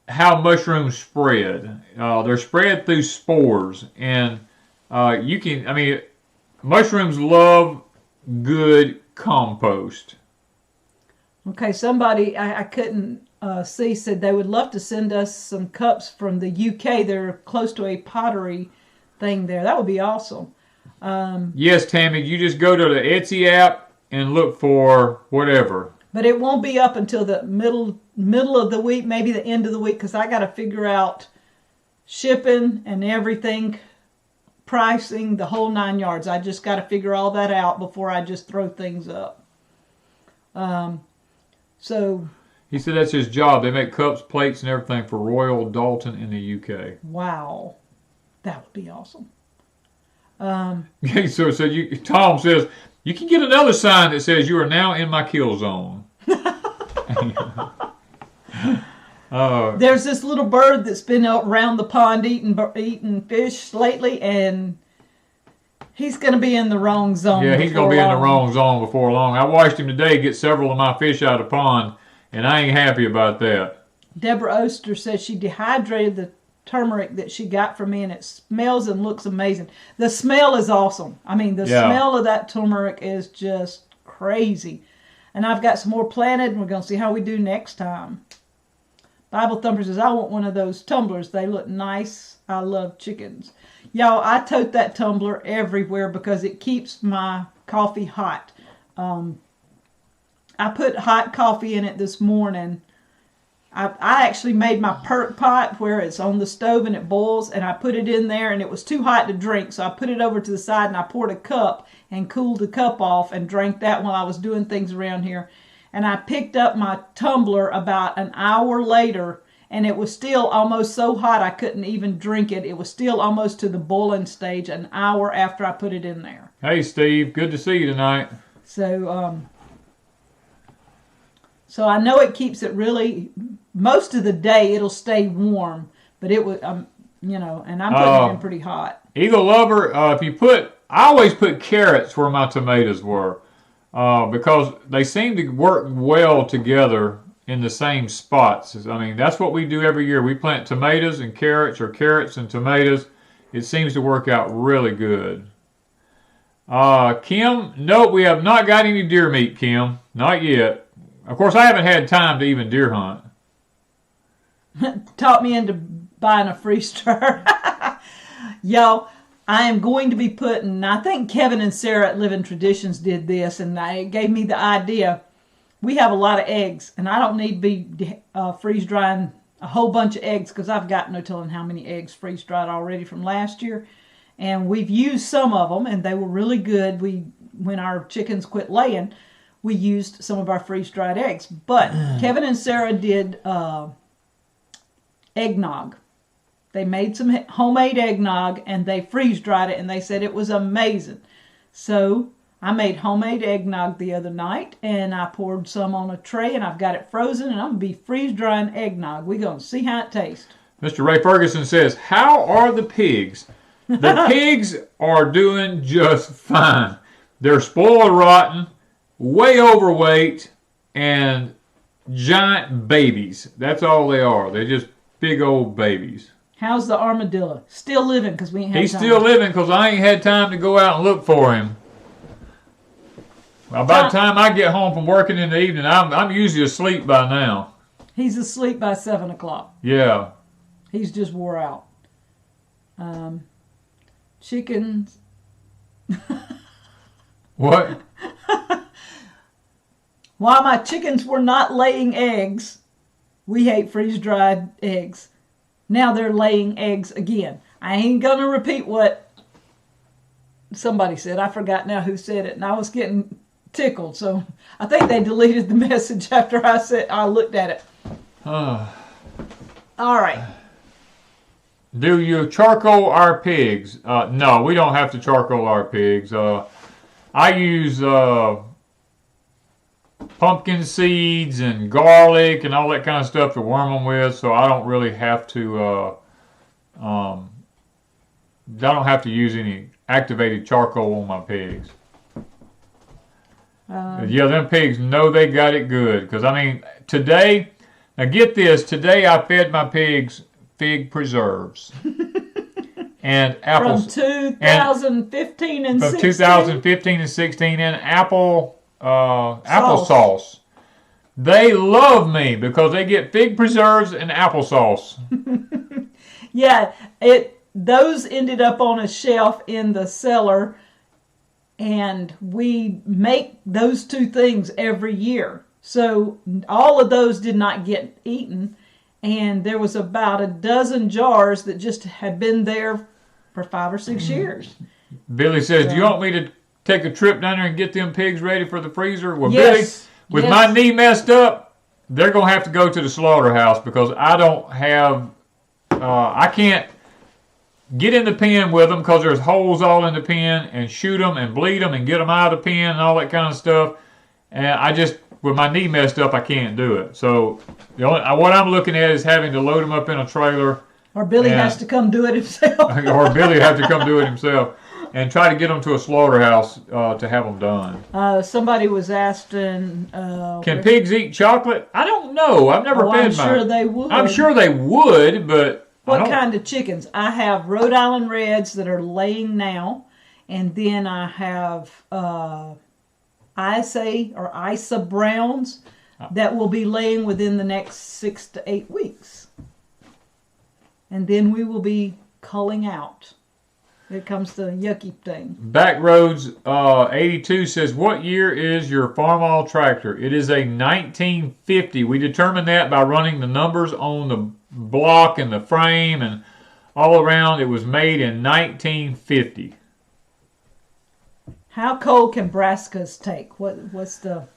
how mushrooms spread. They're spread through spores, and mushrooms love good compost. Okay, somebody I couldn't see said they would love to send us some cups from the UK. They're close to a pottery thing there. That would be awesome. Yes, Tammy, you just go to the Etsy app and look for whatever. But it won't be up until the middle of the week, maybe the end of the week, because I got to figure out shipping and everything, pricing, the whole 9 yards. I just got to figure all that out before I just throw things up. So he said that's his job. They make cups, plates, and everything for Royal Dalton in the UK. Wow, that would be awesome. Okay, so Tom says you can get another sign that says you are now in my kill zone. There's this little bird that's been around the pond eating fish lately, and he's going to be in the wrong zone. Yeah, he's going to be in the wrong zone before long. I watched him today get several of my fish out of the pond, and I ain't happy about that. Deborah Oster says she dehydrated the turmeric that she got from me, and it smells and looks amazing. The smell is awesome. I mean, the smell of that turmeric is just crazy. And I've got some more planted, and we're going to see how we do next time. Bible Thumper says, I want one of those tumblers. They look nice. I love chickens. Y'all, I tote that tumbler everywhere because it keeps my coffee hot. I put hot coffee in it this morning. I actually made my perk pot where it's on the stove and it boils, and I put it in there, and it was too hot to drink, so I put it over to the side and I poured a cup and cooled the cup off and drank that while I was doing things around here. And I picked up my tumbler about an hour later, and it was still almost so hot I couldn't even drink it. It was still almost to the boiling stage an hour after I put it in there. Hey, Steve. Good to see you tonight. So I know it keeps it really, most of the day it'll stay warm, but it would, and I'm putting it in pretty hot. Eagle Lover, I always put carrots where my tomatoes were, because they seem to work well together in the same spots. I mean, that's what we do every year. We plant tomatoes and carrots, or carrots and tomatoes. It seems to work out really good. Kim, nope, we have not got any deer meat, Kim. Not yet. Of course, I haven't had time to even deer hunt. Taught me into buying a freeze dryer. Y'all, I am going to be putting, I think Kevin and Sarah at Living Traditions did this, and it gave me the idea. We have a lot of eggs, and I don't need to be freeze drying a whole bunch of eggs because I've got no telling how many eggs freeze dried already from last year. And we've used some of them, and they were really good. When our chickens quit laying, we used some of our freeze-dried eggs. But Kevin and Sarah did eggnog. They made some homemade eggnog, and they freeze-dried it, and they said it was amazing. So I made homemade eggnog the other night, and I poured some on a tray, and I've got it frozen, and I'm going to be freeze-drying eggnog. We're going to see how it tastes. Mr. Ray Ferguson says, how are the pigs? The pigs are doing just fine. They're spoiled rotten, way overweight, and giant babies. That's all they are. They're just big old babies. How's the armadillo? Still living because we ain't had He's time. still living because I ain't had time to go out and look for him. Well, by the time I get home from working in the evening, I'm usually asleep by now. He's asleep by 7 o'clock. Yeah. He's just wore out. Chickens. What? While my chickens were not laying eggs, we ate freeze-dried eggs. Now they're laying eggs again. I ain't going to repeat what somebody said. I forgot now who said it, and I was getting tickled. So I think they deleted the message after I looked at it. All right. Do you charcoal our pigs? No, we don't have to charcoal our pigs. I use pumpkin seeds and garlic and all that kind of stuff to worm them with, so I don't really have to. I don't have to use any activated charcoal on my pigs. Yeah, them pigs know they got it good. Because I mean, today, now get this. Today I fed my pigs fig preserves and apples from 2015 and 16. From 2015 and 16 and applesauce. They love me because they get fig preserves and applesauce. Yeah, those ended up on a shelf in the cellar, and we make those two things every year. So all of those did not get eaten. And there was about a dozen jars that just had been there for 5 or 6 years. Billy says, do you want me to take a trip down there and get them pigs ready for the freezer? Well, yes. Billy, with my knee messed up, they're going to have to go to the slaughterhouse because I don't have, I can't get in the pen with them because there's holes all in the pen, and shoot them and bleed them and get them out of the pen and all that kind of stuff. And I just, with my knee messed up, I can't do it. So what I'm looking at is having to load them up in a trailer. Or Billy has to come do it himself. Or Billy has to come do it himself. And try to get them to a slaughterhouse to have them done. Somebody was asking... Can pigs eat chocolate? I don't know. I've never fed mine. I'm sure they would. I'm sure they would, but... What kind of chickens? I have Rhode Island Reds that are laying now. And then I have ISA Browns that will be laying within the next 6 to 8 weeks. And then we will be culling out. Here comes the yucky thing. Backroads 82 says, what year is your farm-all tractor? It is a 1950. We determined that by running the numbers on the block and the frame and all around. It was made in 1950. How cold can Brassicas take? What's the...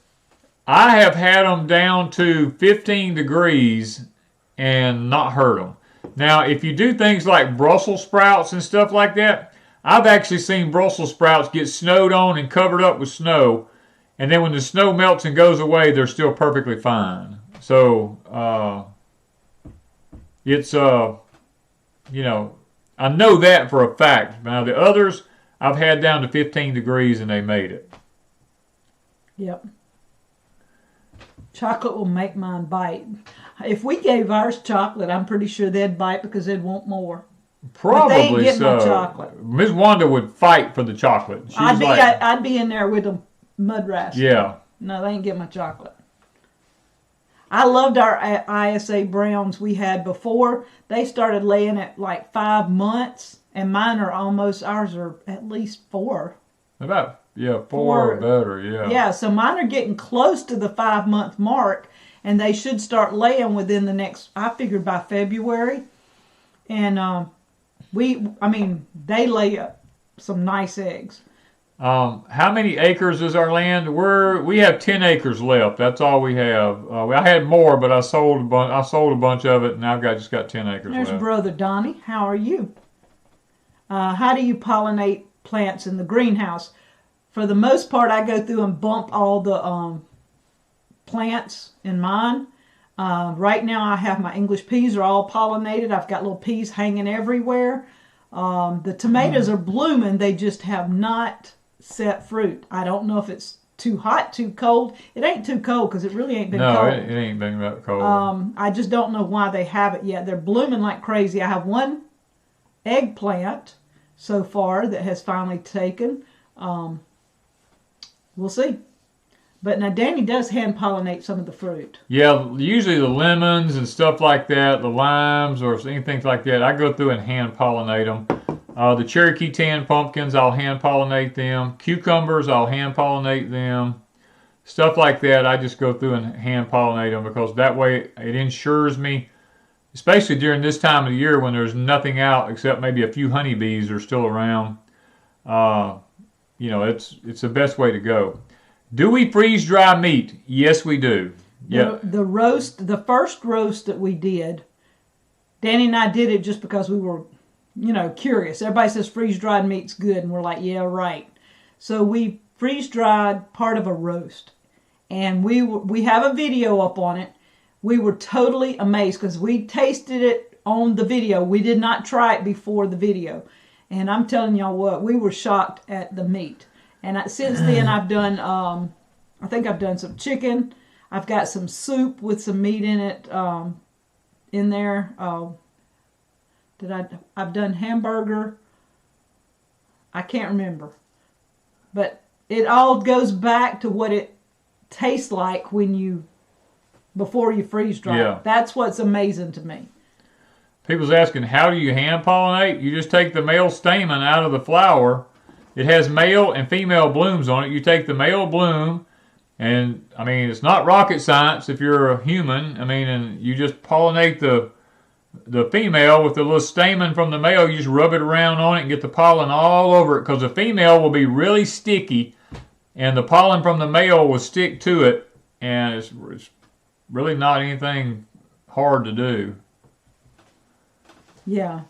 I have had them down to 15 degrees and not hurt them. Now, if you do things like Brussels sprouts and stuff like that, I've actually seen Brussels sprouts get snowed on and covered up with snow, and then when the snow melts and goes away, they're still perfectly fine. So, it's, you know, I know that for a fact. Now, the others, I've had down to 15 degrees and they made it. Yep. Chocolate will make mine bite. If we gave ours chocolate, I'm pretty sure they'd bite because they'd want more. But they ain't Probably getting my so. chocolate. Miss Wanda would fight for the chocolate. She's I'd be in there with a mud rash. Yeah. No, they ain't getting my chocolate. I loved our ISA browns we had before. They started laying at like 5 months, and mine are ours are at least 4. About, 4 or better, yeah. Yeah, so mine are getting close to the 5-month mark, and they should start laying within the next, I figured by February. And they lay some nice eggs. How many acres is our land? We have 10 acres left. That's all we have. I had more, but I sold a bunch of it, and I've just got 10 acres left. There's Brother Donnie. How are you? How do you pollinate plants in the greenhouse? For the most part, I go through and bump all the plants in mine. Right now, I have my English peas are all pollinated. I've got little peas hanging everywhere. The tomatoes are blooming. They just have not set fruit. I don't know if it's too hot, too cold. It ain't too cold because it really ain't been cold. No, it ain't been that cold. I just don't know why they haven't yet. They're blooming like crazy. I have one eggplant so far that has finally taken. We'll see. But now Danny does hand pollinate some of the fruit. Yeah, usually the lemons and stuff like that, the limes or anything like that, I go through and hand pollinate them. The Cherokee tan pumpkins, I'll hand pollinate them. Cucumbers, I'll hand pollinate them. Stuff like that, I just go through and hand pollinate them because that way it ensures me, especially during this time of the year when there's nothing out except maybe a few honeybees are still around. It's the best way to go. Do we freeze dry meat? Yes, we do. Yeah. The first roast that we did, Danny and I did it just because we were, curious. Everybody says freeze dried meat's good, and we're like, yeah, right. So we freeze dried part of a roast, and we have a video up on it. We were totally amazed because we tasted it on the video. We did not try it before the video, and I'm telling y'all what, we were shocked at the meat. And since then, I've done, I think I've done some chicken. I've got some soup with some meat in it, in there. I've done hamburger. I can't remember. But it all goes back to what it tastes like before you freeze dry. Yeah. That's what's amazing to me. People's asking, how do you hand pollinate? You just take the male stamen out of the flower. It has male and female blooms on it. You take the male bloom, and it's not rocket science if you're a human. And you just pollinate the female with the little stamen from the male. You just rub it around on it and get the pollen all over it because the female will be really sticky, and the pollen from the male will stick to it, and it's really not anything hard to do. Yeah.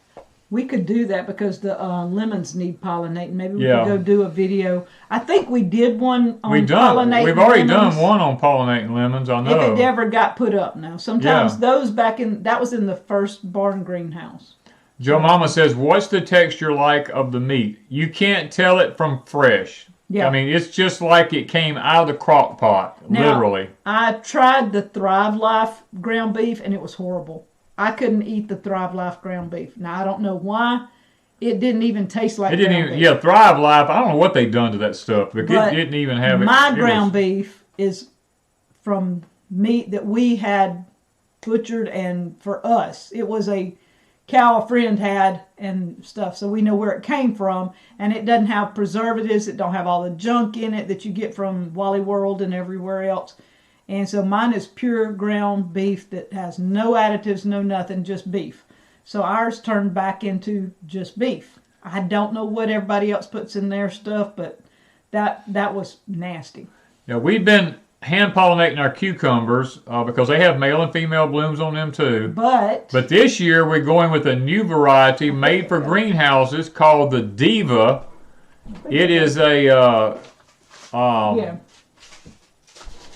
We could do that because the lemons need pollinating. Maybe we could go do a video. I think we did one on pollinating We've already lemons. done one on pollinating lemons, I know. If it ever got put up now. Sometimes those that was in the first barn greenhouse. Joe Mama says, what's the texture like of the meat? You can't tell it from fresh. Yeah. It's just like it came out of the crock pot, literally. I tried the Thrive Life ground beef and it was horrible. I couldn't eat the Thrive Life ground beef. Now, I don't know why. It didn't even taste like ground beef. Yeah, Thrive Life, I don't know what they've done to that stuff, but it didn't even have it. My ground beef is from meat that we had butchered, and for us, it was a cow a friend had and stuff, so we know where it came from, and it doesn't have preservatives. It don't have all the junk in it that you get from Wally World and everywhere else. And so mine is pure ground beef that has no additives, no nothing, just beef. So ours turned back into just beef. I don't know what everybody else puts in their stuff, but that was nasty. Yeah, we've been hand pollinating our cucumbers because they have male and female blooms on them too. But this year we're going with a new variety made for greenhouses called the Diva. It is a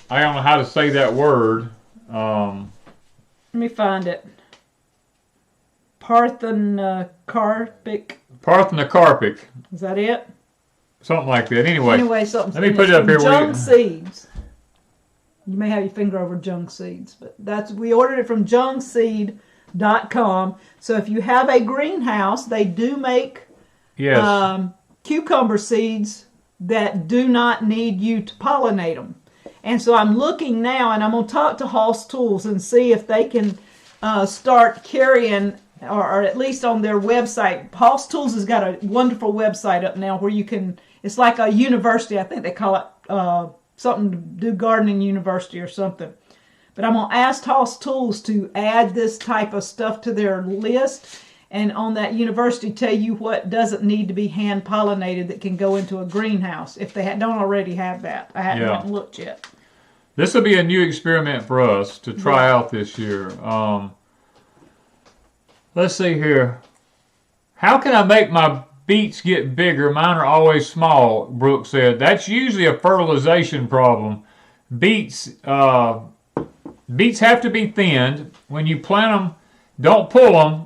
I don't know how to say that word. Let me find it. Parthenocarpic. Parthenocarpic. Is that it? Something like that. Anyway, something. Let me put it up here. Junk seeds. You may have your finger over Jung Seeds, but we ordered it from jungseed.com. So if you have a greenhouse, they do make cucumber seeds that do not need you to pollinate them. And so I'm looking now, and I'm going to talk to Hoss Tools and see if they can start carrying, or at least on their website. Hoss Tools has got a wonderful website up now where you can, it's like a university. I think they call it something to do gardening university or something. But I'm going to ask Hoss Tools to add this type of stuff to their list, and on that university tell you what doesn't need to be hand pollinated that can go into a greenhouse if they don't already have that. I haven't looked yet. This will be a new experiment for us to try out this year. Let's see here. How can I make my beets get bigger? Mine are always small, Brooke said. That's usually a fertilization problem. Beets have to be thinned. When you plant them, don't pull them.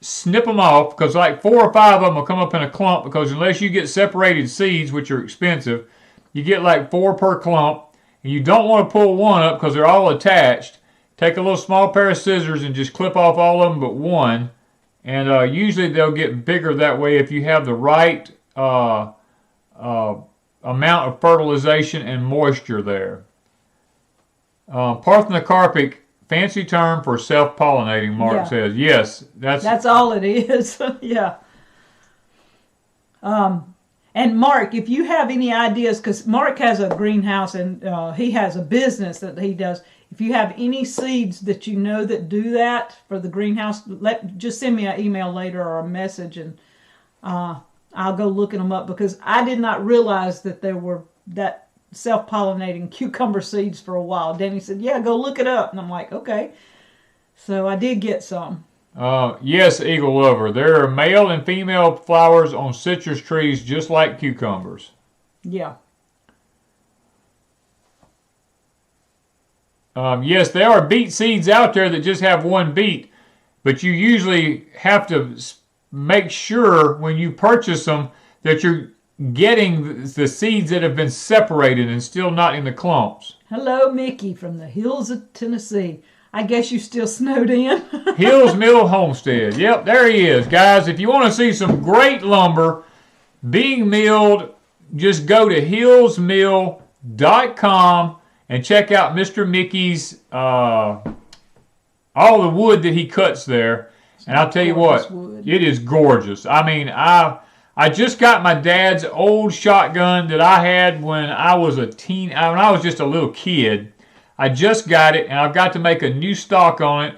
Snip them off, because like 4 or 5 of them will come up in a clump, because unless you get separated seeds, which are expensive, you get like 4 per clump, and you don't want to pull one up because they're all attached. Take a little small pair of scissors and just clip off all of them but one, and usually they'll get bigger that way if you have the right amount of fertilization and moisture there. Parthenocarpic, fancy term for self-pollinating, Mark says. Yes, that's all it is. Yeah. And Mark, if you have any ideas, because Mark has a greenhouse and he has a business that he does. If you have any seeds that you know that do that for the greenhouse, just send me an email later or a message, and I'll go looking them up, because I did not realize that there were that self-pollinating cucumber seeds for a while. Danny said, yeah, go look it up. And I'm like, okay. So I did get some. Yes, Eagle Lover. There are male and female flowers on citrus trees just like cucumbers. Yeah. Yes, there are beet seeds out there that just have one beet, but you usually have to make sure when you purchase them that you're getting the seeds that have been separated and still not in the clumps. Hello, Mickey from the hills of Tennessee. I guess you still snowed in. Hills Mill Homestead. Yep, there he is. Guys, if you want to see some great lumber being milled, just go to hillsmill.com and check out Mr. Mickey's, all the wood that he cuts there. And I'll tell you what, it is gorgeous. I mean, I just got my dad's old shotgun that I had when I was when I was just a little kid. I just got it, and I've got to make a new stock on it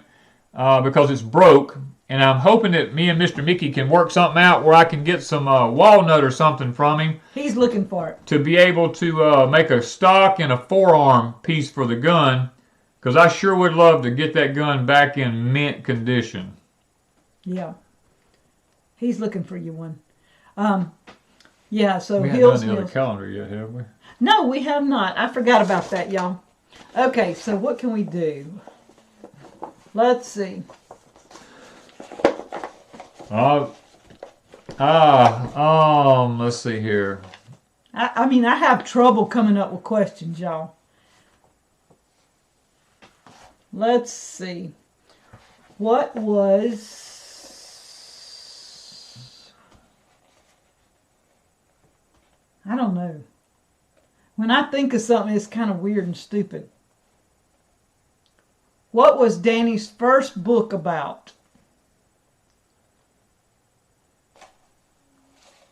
because it's broke. And I'm hoping that me and Mr. Mickey can work something out where I can get some walnut or something from him. He's looking for it. To be able to make a stock and a forearm piece for the gun, because I sure would love to get that gun back in mint condition. Yeah. He's looking for you one. Yeah, so we haven't done the other calendar yet, have we? No, we have not. I forgot about that, y'all. Okay, so what can we do? Let's see. Let's see here. I mean, I have trouble coming up with questions, y'all. Let's see. What was... I don't know. When I think of something, it's kind of weird and stupid. What was Danny's first book about?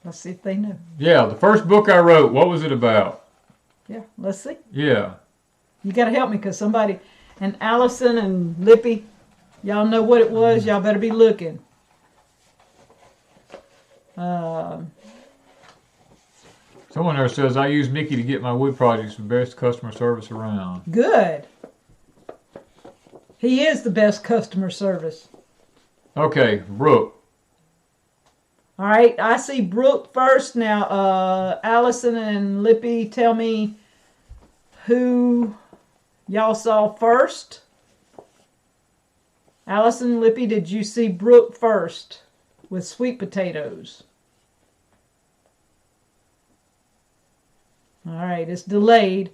Let's see if they know. Yeah, the first book I wrote, what was it about? Yeah, let's see. Yeah. You got to help me, because somebody, and Allison and Lippy, y'all know what it was. Y'all better be looking. Someone there says, I use Mickey to get my wood projects with best customer service around. Good. He is the best customer service. Okay, Brooke. All right, I see Brooke first. Now, Allison and Lippy, tell me who y'all saw first. Allison and Lippy, did you see Brooke first with sweet potatoes? All right, it's delayed.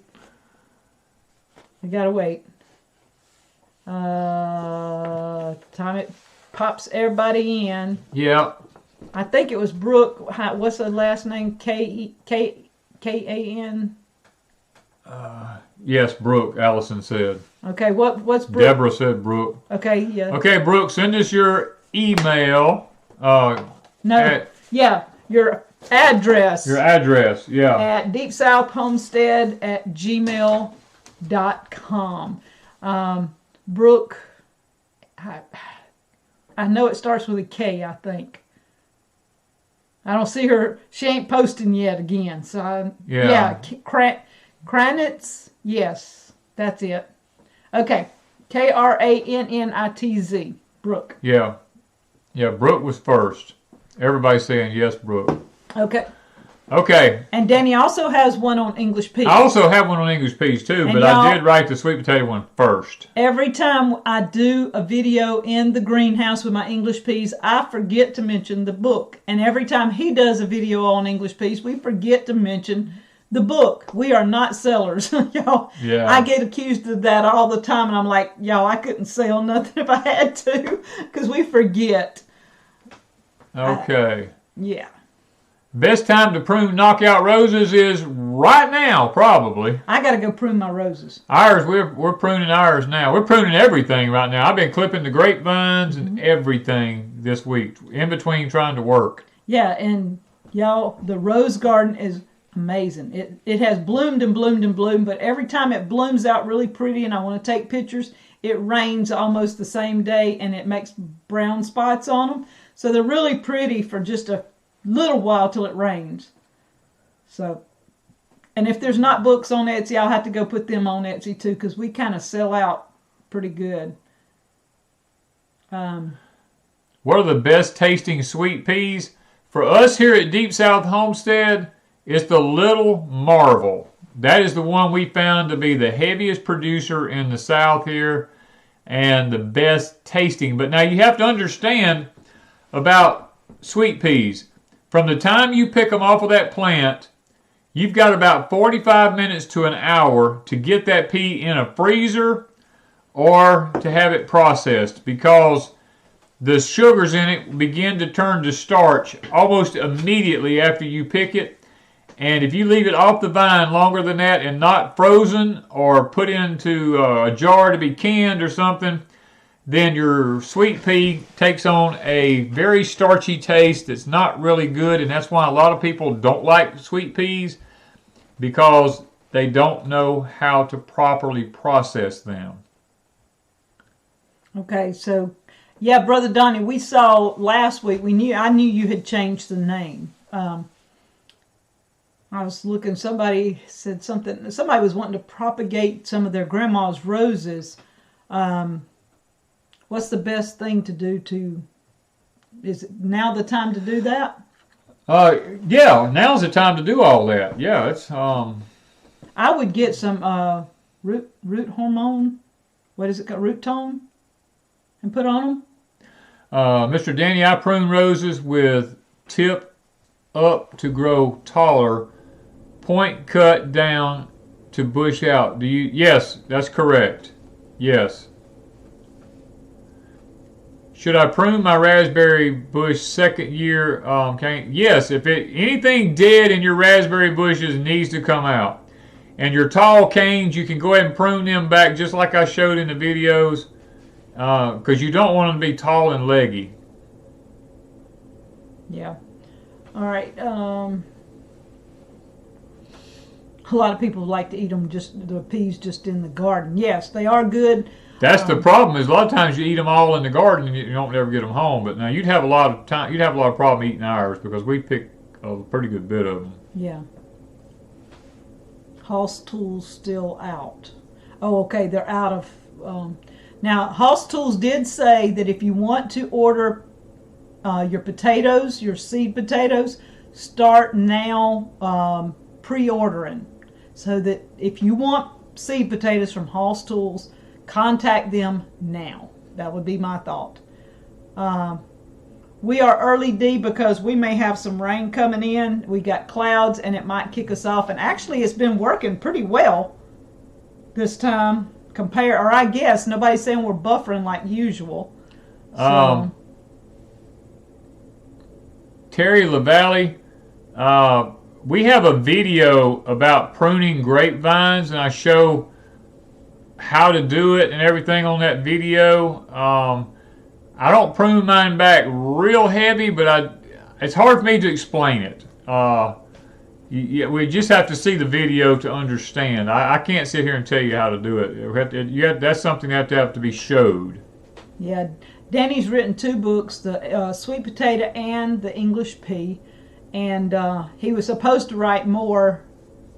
We gotta wait. Time it pops everybody in. Yeah. I think it was Brooke. What's the last name? K-A-N? Yes, Brooke, Allison said. Okay, what's Brooke? Deborah said Brooke. Okay, yeah. Okay, Brooke, send us your email. Your address. Your address, yeah. At deepsouthhomestead@gmail.com. Brooke, I know it starts with a K, I think. I don't see her. She ain't posting yet again. So, Kranitz. Yes, that's it. Okay. Krannitz. Brooke. Yeah. Yeah, Brooke was first. Everybody's saying yes, Brooke. Okay. Okay. And Danny also has one on English peas. I also have one on English peas too, but I did write the sweet potato one first. Every time I do a video in the greenhouse with my English peas, I forget to mention the book. And every time he does a video on English peas, we forget to mention the book. We are not sellers, y'all. Yeah. I get accused of that all the time, and I'm like, y'all, I couldn't sell nothing if I had to, because we forget. Okay. Yeah. Best time to prune knockout roses is right now, probably. I got to go prune my roses. Ours, we're pruning ours now. We're pruning everything right now. I've been clipping the grapevines and everything this week, in between trying to work. Yeah, and y'all, the rose garden is amazing. It has bloomed and bloomed and bloomed, but every time it blooms out really pretty and I want to take pictures, it rains almost the same day and it makes brown spots on them. So they're really pretty for just a little while till it rains. So, and if there's not books on Etsy, I'll have to go put them on Etsy too, because we kind of sell out pretty good. What are the best tasting sweet peas? For us here at Deep South Homestead, it's the Little Marvel. That is the one we found to be the heaviest producer in the South here and the best tasting. But now you have to understand about sweet peas. From the time you pick them off of that plant, you've got about 45 minutes to an hour to get that pea in a freezer or to have it processed, because the sugars in it begin to turn to starch almost immediately after you pick it. And if you leave it off the vine longer than that and not frozen or put into a jar to be canned or something, then your sweet pea takes on a very starchy taste that's not really good. And that's why a lot of people don't like sweet peas, because they don't know how to properly process them. Okay, so yeah, Brother Donnie, we saw last week, I knew you had changed the name. I was looking, somebody said something, somebody was wanting to propagate some of their grandma's roses. What's the best thing to do is it now the time to do that? Yeah, now's the time to do all that. Yeah, it's I would get some root hormone, what is it called, root tone, and put on them. Mr. Danny, I prune roses with tip up to grow taller, point cut down to bush out. Do you? Yes, that's correct. Yes. Should I prune my raspberry bush second year? Yes, if anything dead in your raspberry bushes needs to come out. And your tall canes, you can go ahead and prune them back just like I showed in the videos, because you don't want them to be tall and leggy. Yeah. All right. A lot of people like to eat them, just the peas just in the garden. Yes, they are good. That's the problem. Is a lot of times you eat them all in the garden and you don't ever get them home. But now you'd have a lot of time. You'd have a lot of problem eating ours because we pick a pretty good bit of them. Yeah. Hoss Tools still out. Oh, okay. They're out of. Now, Hoss Tools did say that if you want to order your potatoes, your seed potatoes, start now pre-ordering. So that if you want seed potatoes from Hoss Tools, contact them now. That would be my thought. We are early D because we may have some rain coming in. We got clouds and it might kick us off. And actually it's been working pretty well. this time. Or I guess nobody's saying we're buffering like usual. So. Terry LaValle, we have a video about pruning grapevines, and I show how to do it and everything on that video. I don't prune mine back real heavy, but it's hard for me to explain it. We just have to see the video to understand. I can't sit here and tell you how to do it. That's something that have to be showed. Yeah, Danny's written 2 books, the Sweet Potato and the English Pea, and he was supposed to write more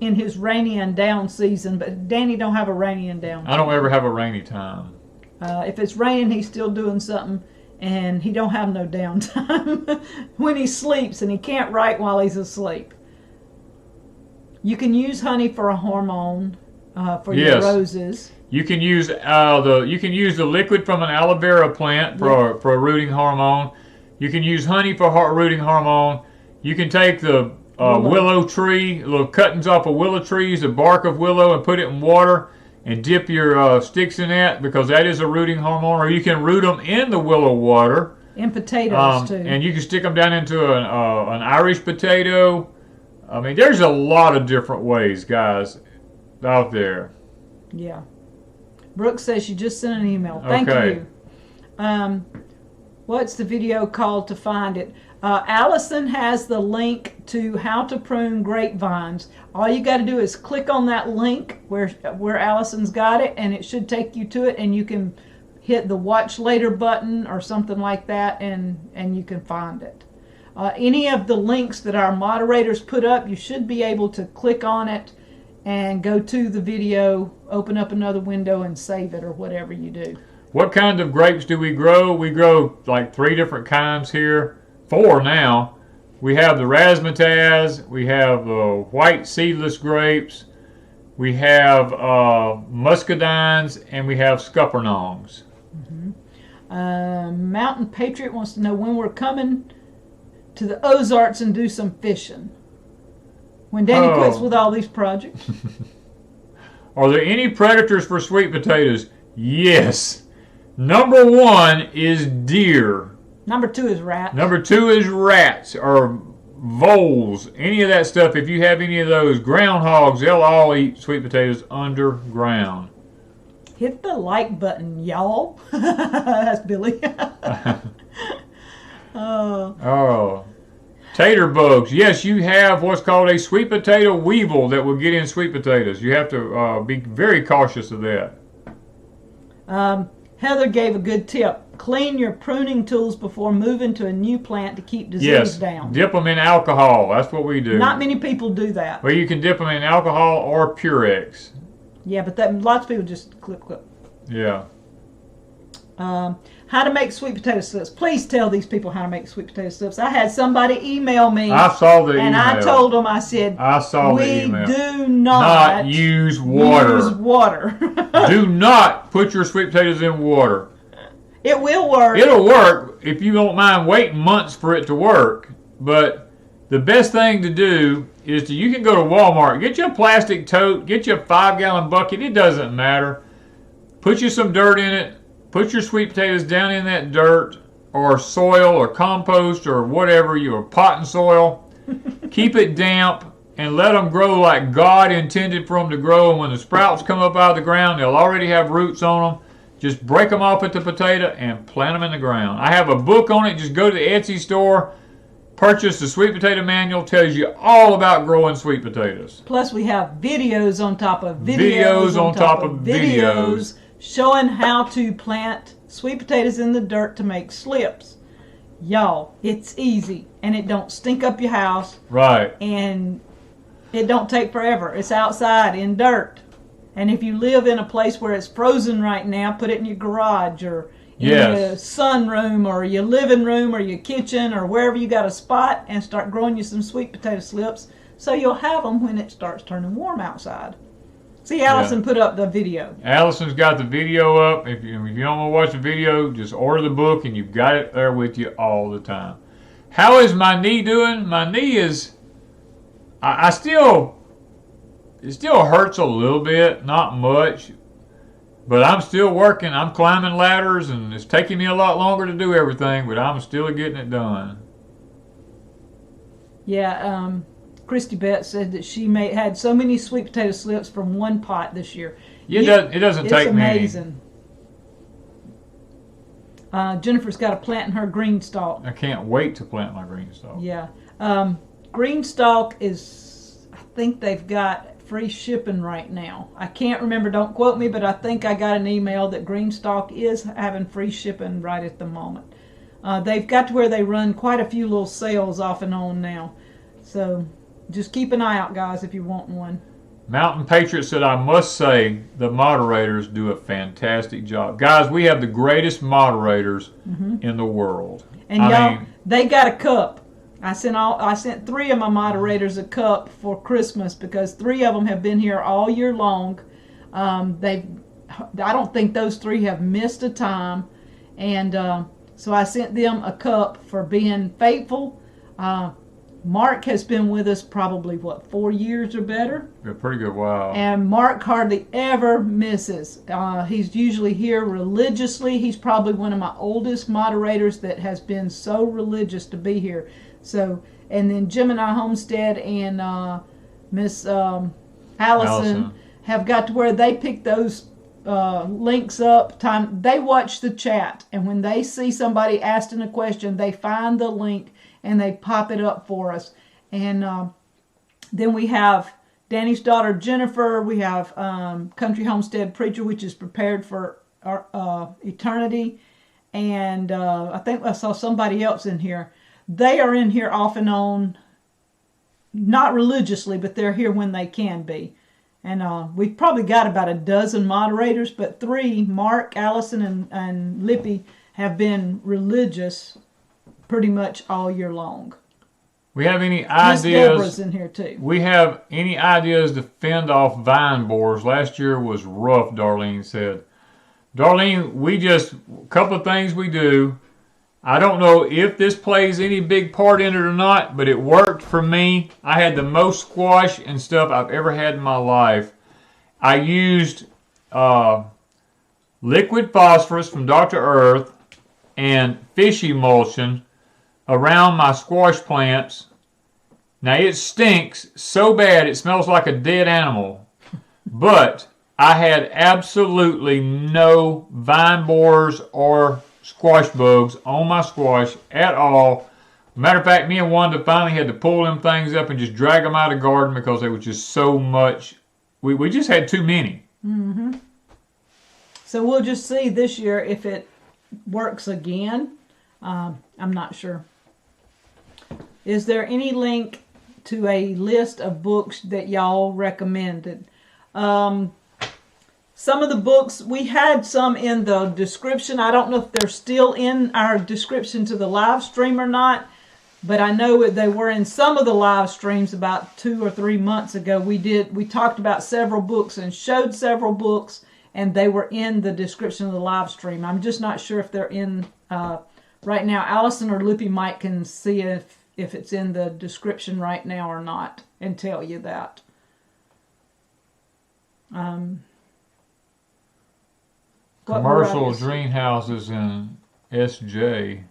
in his rainy and down season, but Danny don't have a rainy and down season. I don't ever have a rainy time. If it's raining, he's still doing something, and he don't have no downtime when he sleeps, and he can't write while he's asleep. You can use honey for a hormone for your roses. You can use the liquid from an aloe vera plant for a rooting hormone. You can use honey for rooting hormone. You can take the willow tree, little cuttings off of willow trees, the bark of willow, and put it in water and dip your sticks in that, because that is a rooting hormone. Or you can root them in the willow water. And potatoes too. And you can stick them down into an Irish potato. I mean, there's a lot of different ways, guys, out there. Yeah. Brooke says she just sent an email. Thank you. What's the video called to find it? Allison has the link to how to prune grapevines. All you got to do is click on that link where Allison's got it, and it should take you to it, and you can hit the watch later button or something like that, and you can find it. Any of the links that our moderators put up, you should be able to click on it and go to the video, open up another window, and save it, or whatever you do. What kind of grapes do we grow? We grow like 3 different kinds here. 4 now. We have the razzmatazz, we have white seedless grapes, we have muscadines, and we have scuppernongs. Mountain Patriot wants to know when we're coming to the Ozarks and do some fishing. When Danny quits with all these projects. Are there any predators for sweet potatoes? Yes. Number 1 is deer. Number 2 is rats. Number 2 is rats or voles. Any of that stuff. If you have any of those, groundhogs, they'll all eat sweet potatoes underground. Hit the like button, y'all. That's Billy. Oh. Tater bugs. Yes, you have what's called a sweet potato weevil that will get in sweet potatoes. You have to be very cautious of that. Heather gave a good tip. Clean your pruning tools before moving to a new plant to keep disease down. Dip them in alcohol. That's what we do. Not many people do that. Well, you can dip them in alcohol or Purex. Yeah, but lots of people just clip. Yeah. How to make sweet potato slips. Please tell these people how to make sweet potato slips. I had somebody email me. I saw the email. And I told them, I said, we do not use water. Use water. Do not put your sweet potatoes in water. It will work. It'll work if you don't mind waiting months for it to work. But the best thing to do is you can go to Walmart, get you a plastic tote, get you a 5-gallon bucket. It doesn't matter. Put you some dirt in it. Put your sweet potatoes down in that dirt or soil or compost or whatever, your pot and soil. Keep it damp and let them grow like God intended for them to grow. And when the sprouts come up out of the ground, they'll already have roots on them. Just break them off at the potato and plant them in the ground. I have a book on it. Just go to the Etsy store, purchase the Sweet Potato Manual. Tells you all about growing sweet potatoes. Plus we have videos on top of videos on top of videos showing how to plant sweet potatoes in the dirt to make slips. Y'all, it's easy, and it don't stink up your house. Right. And it don't take forever. It's outside in dirt. And if you live in a place where it's frozen right now, put it in your garage or in your sunroom or your living room or your kitchen or wherever you got a spot, and start growing you some sweet potato slips so you'll have them when it starts turning warm outside. See, Allison put up the video. Allison's got the video up. If you don't want to watch the video, just order the book and you've got it there with you all the time. How is my knee doing? My knee is... I still it still hurts a little bit, not much. But I'm still working. I'm climbing ladders, and it's taking me a lot longer to do everything, but I'm still getting it done. Yeah, Christy Betts said that she had so many sweet potato slips from one pot this year. Yeah, it doesn't take many. It's amazing. Jennifer's got a plant in her GreenStalk. I can't wait to plant my GreenStalk. Yeah. GreenStalk is, I think they've got free shipping right now. I can't remember, don't quote me, but I think I got an email that GreenStalk is having free shipping right at the moment. They've got to where they run quite a few little sales off and on now. So just keep an eye out, guys, if you want one. Mountain Patriot said, I must say the moderators do a fantastic job. Guys, we have the greatest moderators in the world. And y'all, they got a cup. I sent 3 of my moderators a cup for Christmas because 3 of them have been here all year long. I don't think those 3 have missed a time. And so I sent them a cup for being faithful. Mark has been with us probably, 4 years or better? A pretty good while. And Mark hardly ever misses. He's usually here religiously. He's probably one of my oldest moderators that has been so religious to be here. So, and then Gemini Homestead and Miss Allison have got to where they pick those links up. They watch the chat, and when they see somebody asking a question, they find the link and they pop it up for us. And then we have Danny's daughter Jennifer. We have Country Homestead Preacher, which is prepared for eternity. And I think I saw somebody else in here. They are in here off and on, not religiously, but they're here when they can be. And we've probably got about a dozen moderators, but 3, Mark, Allison, and Lippy, have been religious pretty much all year long. We have any Miss ideas? Deborah's in here too. We have any ideas to fend off vine borers? Last year was rough, Darlene said. Darlene, a couple of things we do. I don't know if this plays any big part in it or not, but it worked for me. I had the most squash and stuff I've ever had in my life. I used liquid phosphorus from Dr. Earth and fish emulsion around my squash plants. Now it stinks so bad it smells like a dead animal, but I had absolutely no vine borers or squash bugs on my squash at all. Matter of fact, me and Wanda finally had to pull them things up and just drag them out of the garden because there was just so much. We just had too many. Mm-hmm. So we'll just see this year if it works again. I'm not sure. Is there any link to a list of books that y'all recommended? Some of the books, we had some in the description. I don't know if they're still in our description to the live stream or not, but I know they were in some of the live streams about 2 or 3 months ago. We talked about several books and showed several books, and they were in the description of the live stream. I'm just not sure if they're in right now. Allison or Lippy Mike can see if it's in the description right now or not and tell you that. Commercial greenhouses in SJ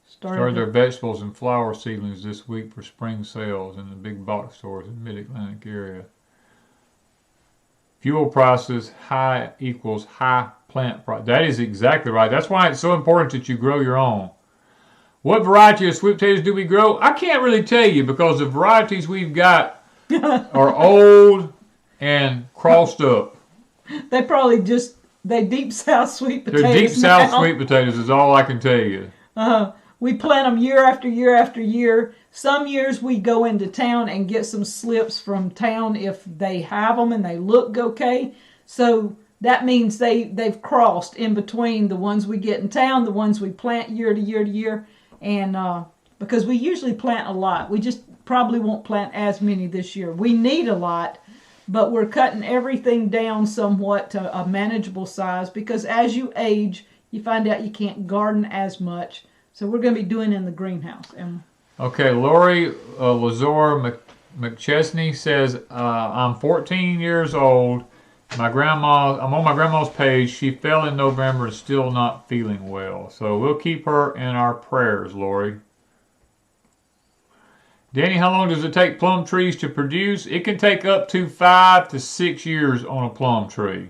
started their vegetables and flower seedlings this week for spring sales in the big box stores in the mid-Atlantic area. Fuel prices high equals high plant price. That is exactly right. That's why it's so important that you grow your own. What variety of sweet potatoes do we grow? I can't really tell you because the varieties we've got are old and crossed up. They probably they deep south sweet potatoes. They're deep south sweet potatoes is all I can tell you. We plant them year after year after year. Some years we go into town and get some slips from town if they have them and they look okay. So that means they've crossed in between the ones we get in town, the ones we plant year to year to year. And because we usually plant a lot. We just probably won't plant as many this year. We need a lot, but we're cutting everything down somewhat to a manageable size because as you age, you find out you can't garden as much. So we're going to be doing in the greenhouse. Okay, Lori Lazor McChesney says, I'm 14 years old. I'm on my grandma's page. She fell in November and still not feeling well. So we'll keep her in our prayers, Lori. Danny, how long does it take plum trees to produce? It can take up to 5 to 6 years on a plum tree.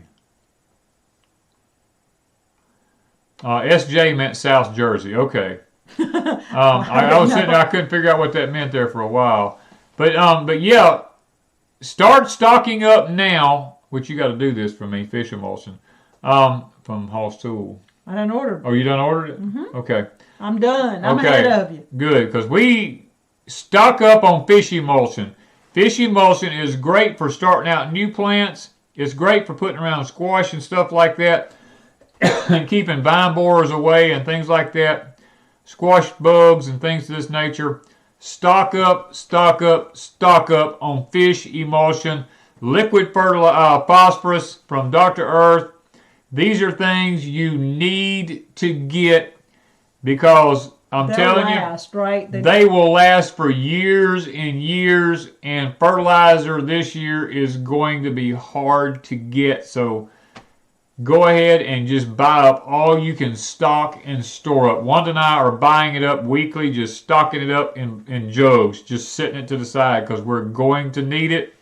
SJ meant South Jersey. Okay. I was sitting there, I couldn't figure out what that meant there for a while. But yeah, start stocking up now, which you got to do this for me, fish emulsion, from Hall's Tool. I done ordered. Oh, you done ordered it? Mm-hmm. Okay. I'm done. I'm ahead of you. Good, because we stock up on fish emulsion. Fish emulsion is great for starting out new plants. It's great for putting around squash and stuff like that and keeping vine borers away and things like that. Squash bugs and things of this nature. Stock up on fish emulsion. Liquid phosphorus from Dr. Earth. These are things you need to get because I'm telling you, right? They will last for years and years, and fertilizer this year is going to be hard to get. So go ahead and just buy up all you can stock and store up. Wanda and I are buying it up weekly, just stocking it up in jugs, just setting it to the side because we're going to need it.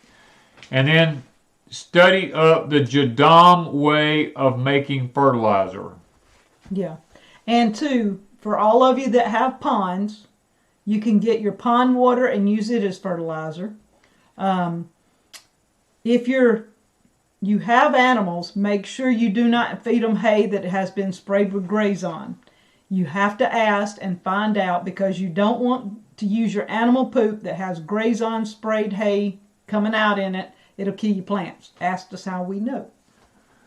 And then study up the Jadam way of making fertilizer. Yeah. And two, for all of you that have ponds, you can get your pond water and use it as fertilizer. If you have animals, make sure you do not feed them hay that has been sprayed with Grazon. You have to ask and find out because you don't want to use your animal poop that has Grazon sprayed hay coming out in it. It'll kill your plants. Ask us how we know.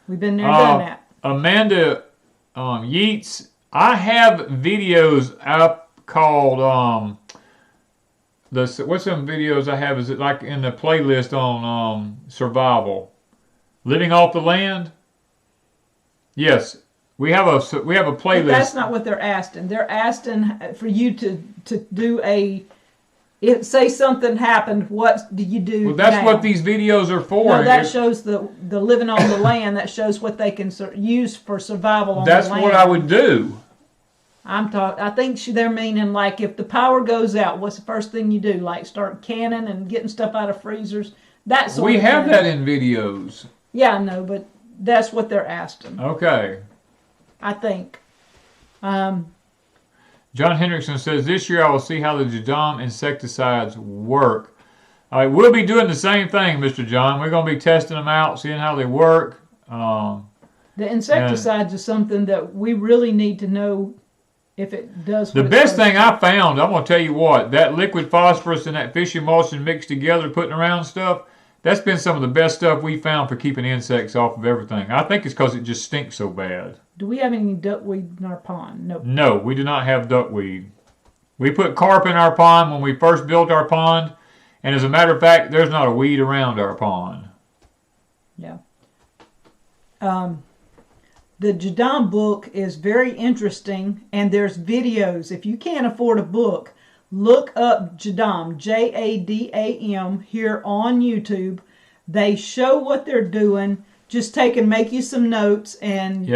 We've been there and done that. Amanda Yeats, I have videos up called what's some videos I have? Is it like in the playlist on survival, living off the land? Yes, we have a playlist. But that's not what they're asking. They're asking for you to do a. If say something happened, what do you do? Well, that's now? what these videos are for. No, that shows the living on the land. That shows what they can use for survival on the land. That's what I would do. I think they're meaning like if the power goes out, what's the first thing you do? Like start canning and getting stuff out of freezers. That sort of thing. We have that in videos. Yeah, I know, but that's what they're asking. Okay. I think. John Hendrickson says, this year I will see how the Jadam insecticides work. All right, we'll be doing the same thing, Mr. John. We're going to be testing them out, seeing how they work. The insecticides is something that we really need to know if it does. The best thing I found, I'm going to tell you what, that liquid phosphorus and that fish emulsion mixed together, putting around stuff, that's been some of the best stuff we found for keeping insects off of everything. I think it's because it just stinks so bad. Do we have any duckweed in our pond? Nope. No, we do not have duckweed. We put carp in our pond when we first built our pond, and as a matter of fact, there's not a weed around our pond. Yeah. The Jadam book is very interesting, and there's videos. If you can't afford a book, look up Jadam, Jadam, here on YouTube. They show what they're doing. Just take and make you some notes and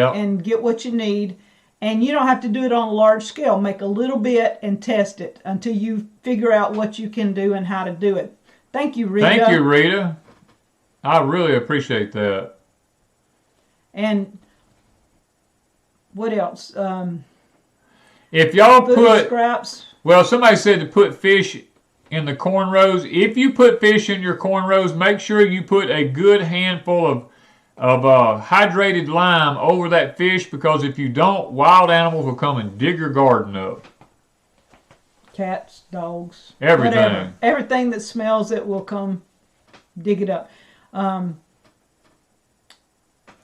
get what you need. And you don't have to do it on a large scale. Make a little bit and test it until you figure out what you can do and how to do it. Thank you, Rita. Thank you, Rita. I really appreciate that. And what else? If y'all put scraps. Well, somebody said to put fish in the corn rows. If you put fish in your corn rows, make sure you put a good handful of hydrated lime over that fish, because if you don't, wild animals will come and dig your garden up. Cats, dogs, everything. Whatever. Everything that smells it will come dig it up.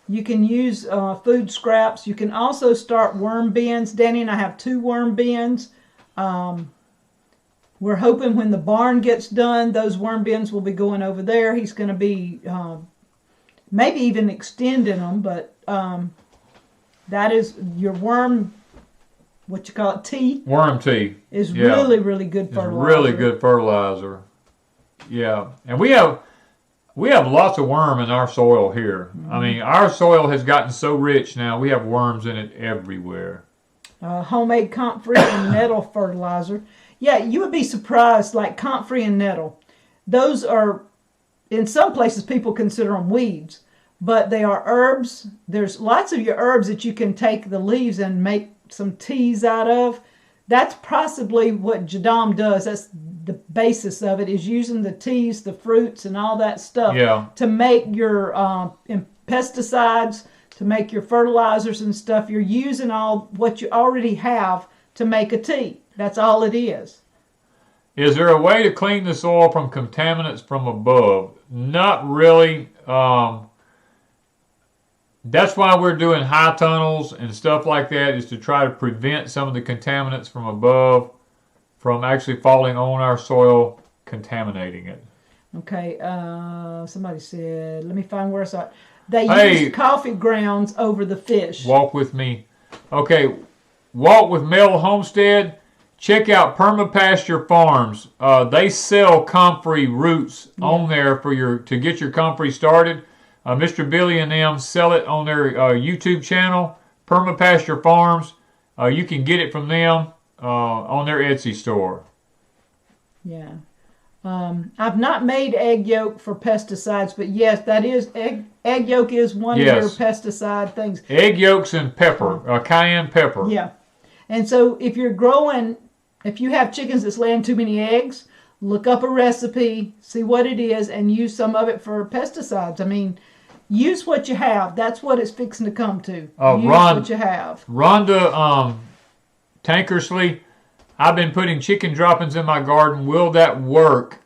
You can use food scraps. You can also start worm bins. Danny and I have 2 worm bins. We're hoping when the barn gets done, those worm bins will be going over there. He's going to be maybe even extending them, but that is your worm, what you call it, tea. Worm tea. Is really, really good fertilizer. It's really good fertilizer. Yeah, and we have lots of worm in our soil here. I mean, our soil has gotten so rich now. We have worms in it everywhere. Homemade comfrey and nettle fertilizer. Yeah, you would be surprised. Like comfrey and nettle, those are, in some places people consider them weeds, but they are herbs. There's lots of your herbs that you can take the leaves and make some teas out of. That's possibly what Jadam does. That's the basis of it, is using the teas, the fruits, and all that stuff to make your pesticides, to make your fertilizers and stuff. You're using all what you already have to make a tea. That's all it is. Is there a way to clean the soil from contaminants from above? Not really. That's why we're doing high tunnels and stuff like that, is to try to prevent some of the contaminants from above from actually falling on our soil, contaminating it. Okay, somebody said, let me find where I saw it. They use coffee grounds over the fish. Walk with me. Okay, walk with Mel Homestead. Check out Permapasture Farms. They sell comfrey roots on there to get your comfrey started. Mr. Billy and them sell it on their YouTube channel, Permapasture Farms. You can get it from them on their Etsy store. Yeah. I've not made egg yolk for pesticides, but yes, that is egg yolk is one of your pesticide things. Egg yolks and pepper, cayenne pepper. Yeah. And so if you have chickens that's laying too many eggs, look up a recipe, see what it is, and use some of it for pesticides. I mean, use what you have. That's what it's fixing to come to. Use what you have. Rhonda Tankersley, I've been putting chicken droppings in my garden. Will that work?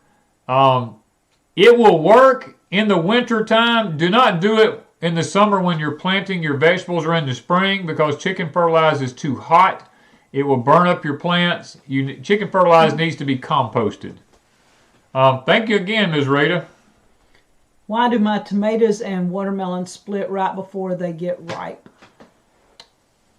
It will work in the winter time. Do not do it in the summer when you're planting your vegetables, or in the spring, because chicken fertilize is too hot. It will burn up your plants. Chicken fertilizer needs to be composted. Thank you again, Ms. Rita. Why do my tomatoes and watermelons split right before they get ripe?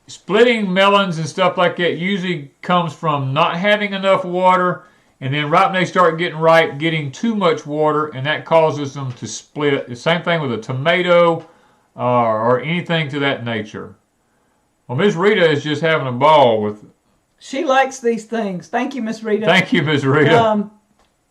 Splitting melons and stuff like that usually comes from not having enough water, and then right when they start getting ripe, getting too much water, and that causes them to split. The same thing with a tomato or anything to that nature. Well, Miss Rita is just having a ball with... She likes these things. Thank you, Miss Rita. Thank you, Miss Rita.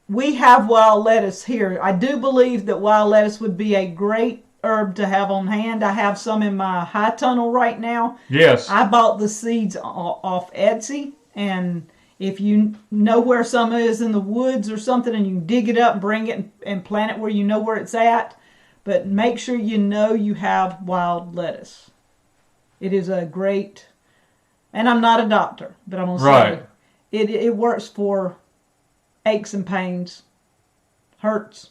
We have wild lettuce here. I do believe that wild lettuce would be a great herb to have on hand. I have some in my high tunnel right now. Yes. I bought the seeds off Etsy, and if you know where some is in the woods or something, and you can dig it up and bring it and plant it where you know where it's at, but make sure you know you have wild lettuce. It is a great, and I'm not a doctor, but I'm going to say it works for aches and pains, hurts.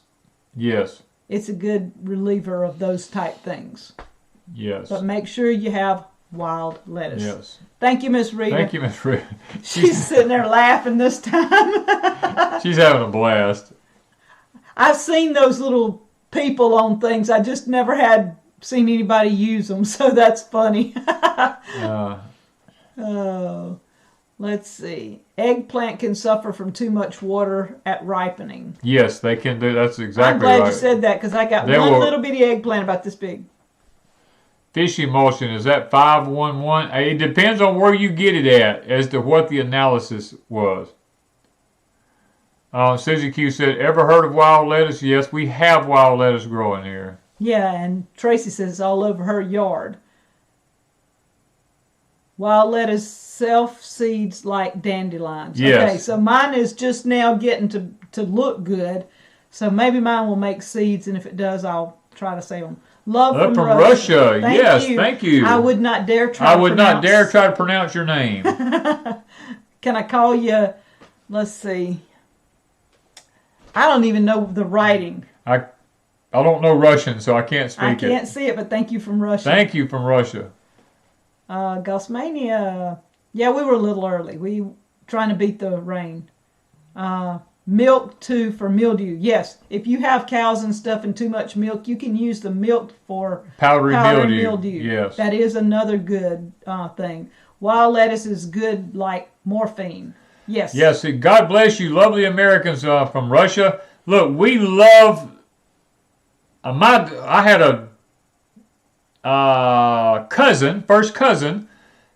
Yes. It's a good reliever of those type things. Yes. But make sure you have wild lettuce. Yes. Thank you, Miss Rita. Thank you, Miss Rita. She's sitting there laughing this time. She's having a blast. I've seen those little people on things. I just never had seen anybody use them, so that's funny. Oh, let's see. Eggplant can suffer from too much water at ripening. Yes, they can do. That's exactly right. I'm glad you said that, because I got one little bitty eggplant about this big. Fish emulsion, is that 511? It depends on where you get it at as to what the analysis was. Susie Q said, ever heard of wild lettuce? Yes, we have wild lettuce growing here. Yeah, and Tracy says it's all over her yard. Wild lettuce self-seeds like dandelions. Yes. Okay, so mine is just now getting to look good. So maybe mine will make seeds, and if it does, I'll try to save them. Love from Russia. Thank you. I would not dare try to pronounce your name. Can I call you, let's see. I don't even know the writing. I don't know Russian, so I can't speak it. I can't see it, but thank you from Russia. Thank you from Russia. Gosmania. Yeah, we were a little early. We trying to beat the rain. Milk too for mildew. Yes, if you have cows and stuff and too much milk, you can use the milk for powdery mildew. Yes, that is another good thing. Wild lettuce is good like morphine. Yes. Yes. God bless you, lovely Americans from Russia. Look, we love. I had a first cousin,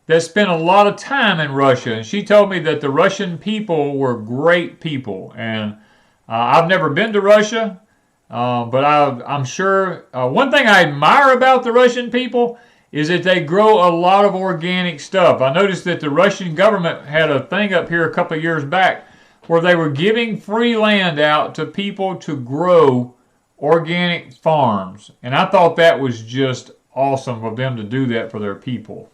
that spent a lot of time in Russia, and she told me that the Russian people were great people. And I've never been to Russia, but I'm sure one thing I admire about the Russian people is that they grow a lot of organic stuff. I noticed that the Russian government had a thing up here a couple of years back where they were giving free land out to people to grow organic farms. And I thought that was just awesome of them to do that for their people.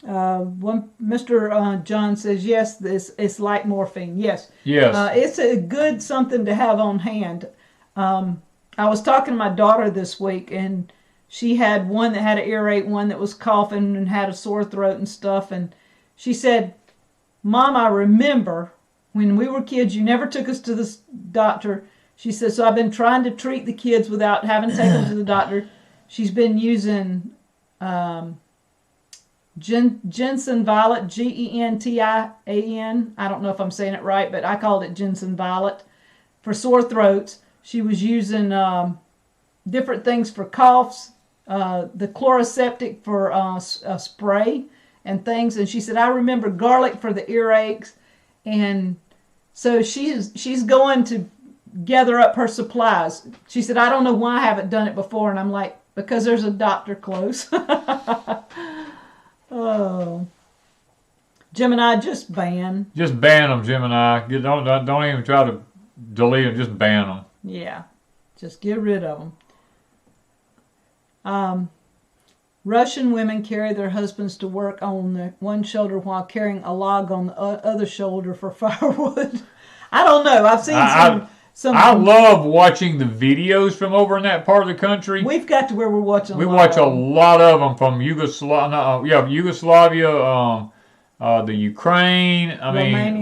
Mr. John says, yes, it's like morphine. Yes. Yes. It's a good something to have on hand. I was talking to my daughter this week, and she had one that had an earache, one that was coughing and had a sore throat and stuff. And she said, Mom, I remember when we were kids, you never took us to the doctor. She said, so I've been trying to treat the kids without having to take them to the doctor. She's been using Jensen Violet, Gentin. I don't know if I'm saying it right, but I called it Jensen Violet for sore throats. She was using different things for coughs, the chloroseptic for spray and things. And she said, I remember garlic for the earaches. And so she's going to gather up her supplies. She said, I don't know why I haven't done it before. And I'm like, because there's a doctor close. Oh, Gemini, just ban. Just ban them, Gemini. Don't even try to delete them. Just ban them. Yeah, just get rid of them. Russian women carry their husbands to work on the one shoulder while carrying a log on the other shoulder for firewood. I don't know. I've seen some. I love watching the videos from over in that part of the country. We've got to where we're watching. We watch a lot of them from Yugoslavia, the Ukraine,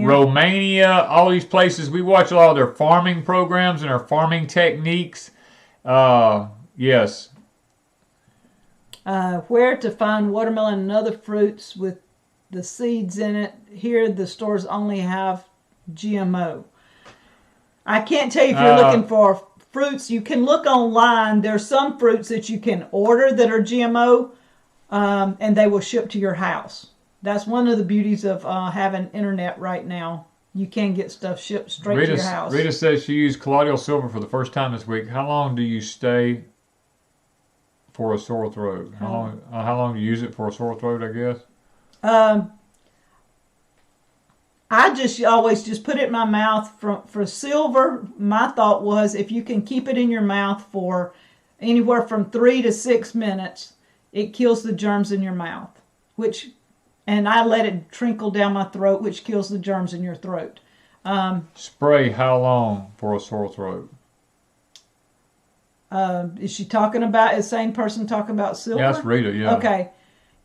Romania, all these places. We watch a lot of their farming programs and their farming techniques. Yes. Where to find watermelon and other fruits with the seeds in it. Here, the stores only have GMO. I can't tell you if you're looking for fruits. You can look online. There's some fruits that you can order that are GMO, and they will ship to your house. That's one of the beauties of having internet right now. You can get stuff shipped straight to your house. Rita says she used colloidal silver for the first time this week. How long do you stay for a sore throat? How long do you use it for a sore throat, I guess? I just always put it in my mouth. For silver, my thought was if you can keep it in your mouth for anywhere from 3 to 6 minutes, it kills the germs in your mouth. And I let it trickle down my throat, which kills the germs in your throat. Spray how long for a sore throat? Is she talking about, is the same person talking about silver? Yeah, that's Rita, yeah. Okay.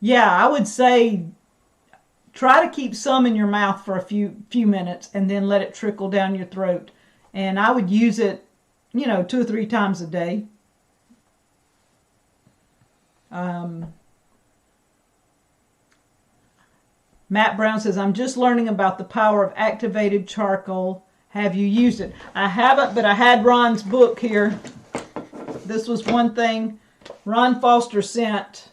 Yeah, I would say try to keep some in your mouth for a few minutes and then let it trickle down your throat. And I would use it, 2 or 3 times a day. Matt Brown says, I'm just learning about the power of activated charcoal. Have you used it? I haven't, but I had Ron's book here. This was one thing Ron Foster sent.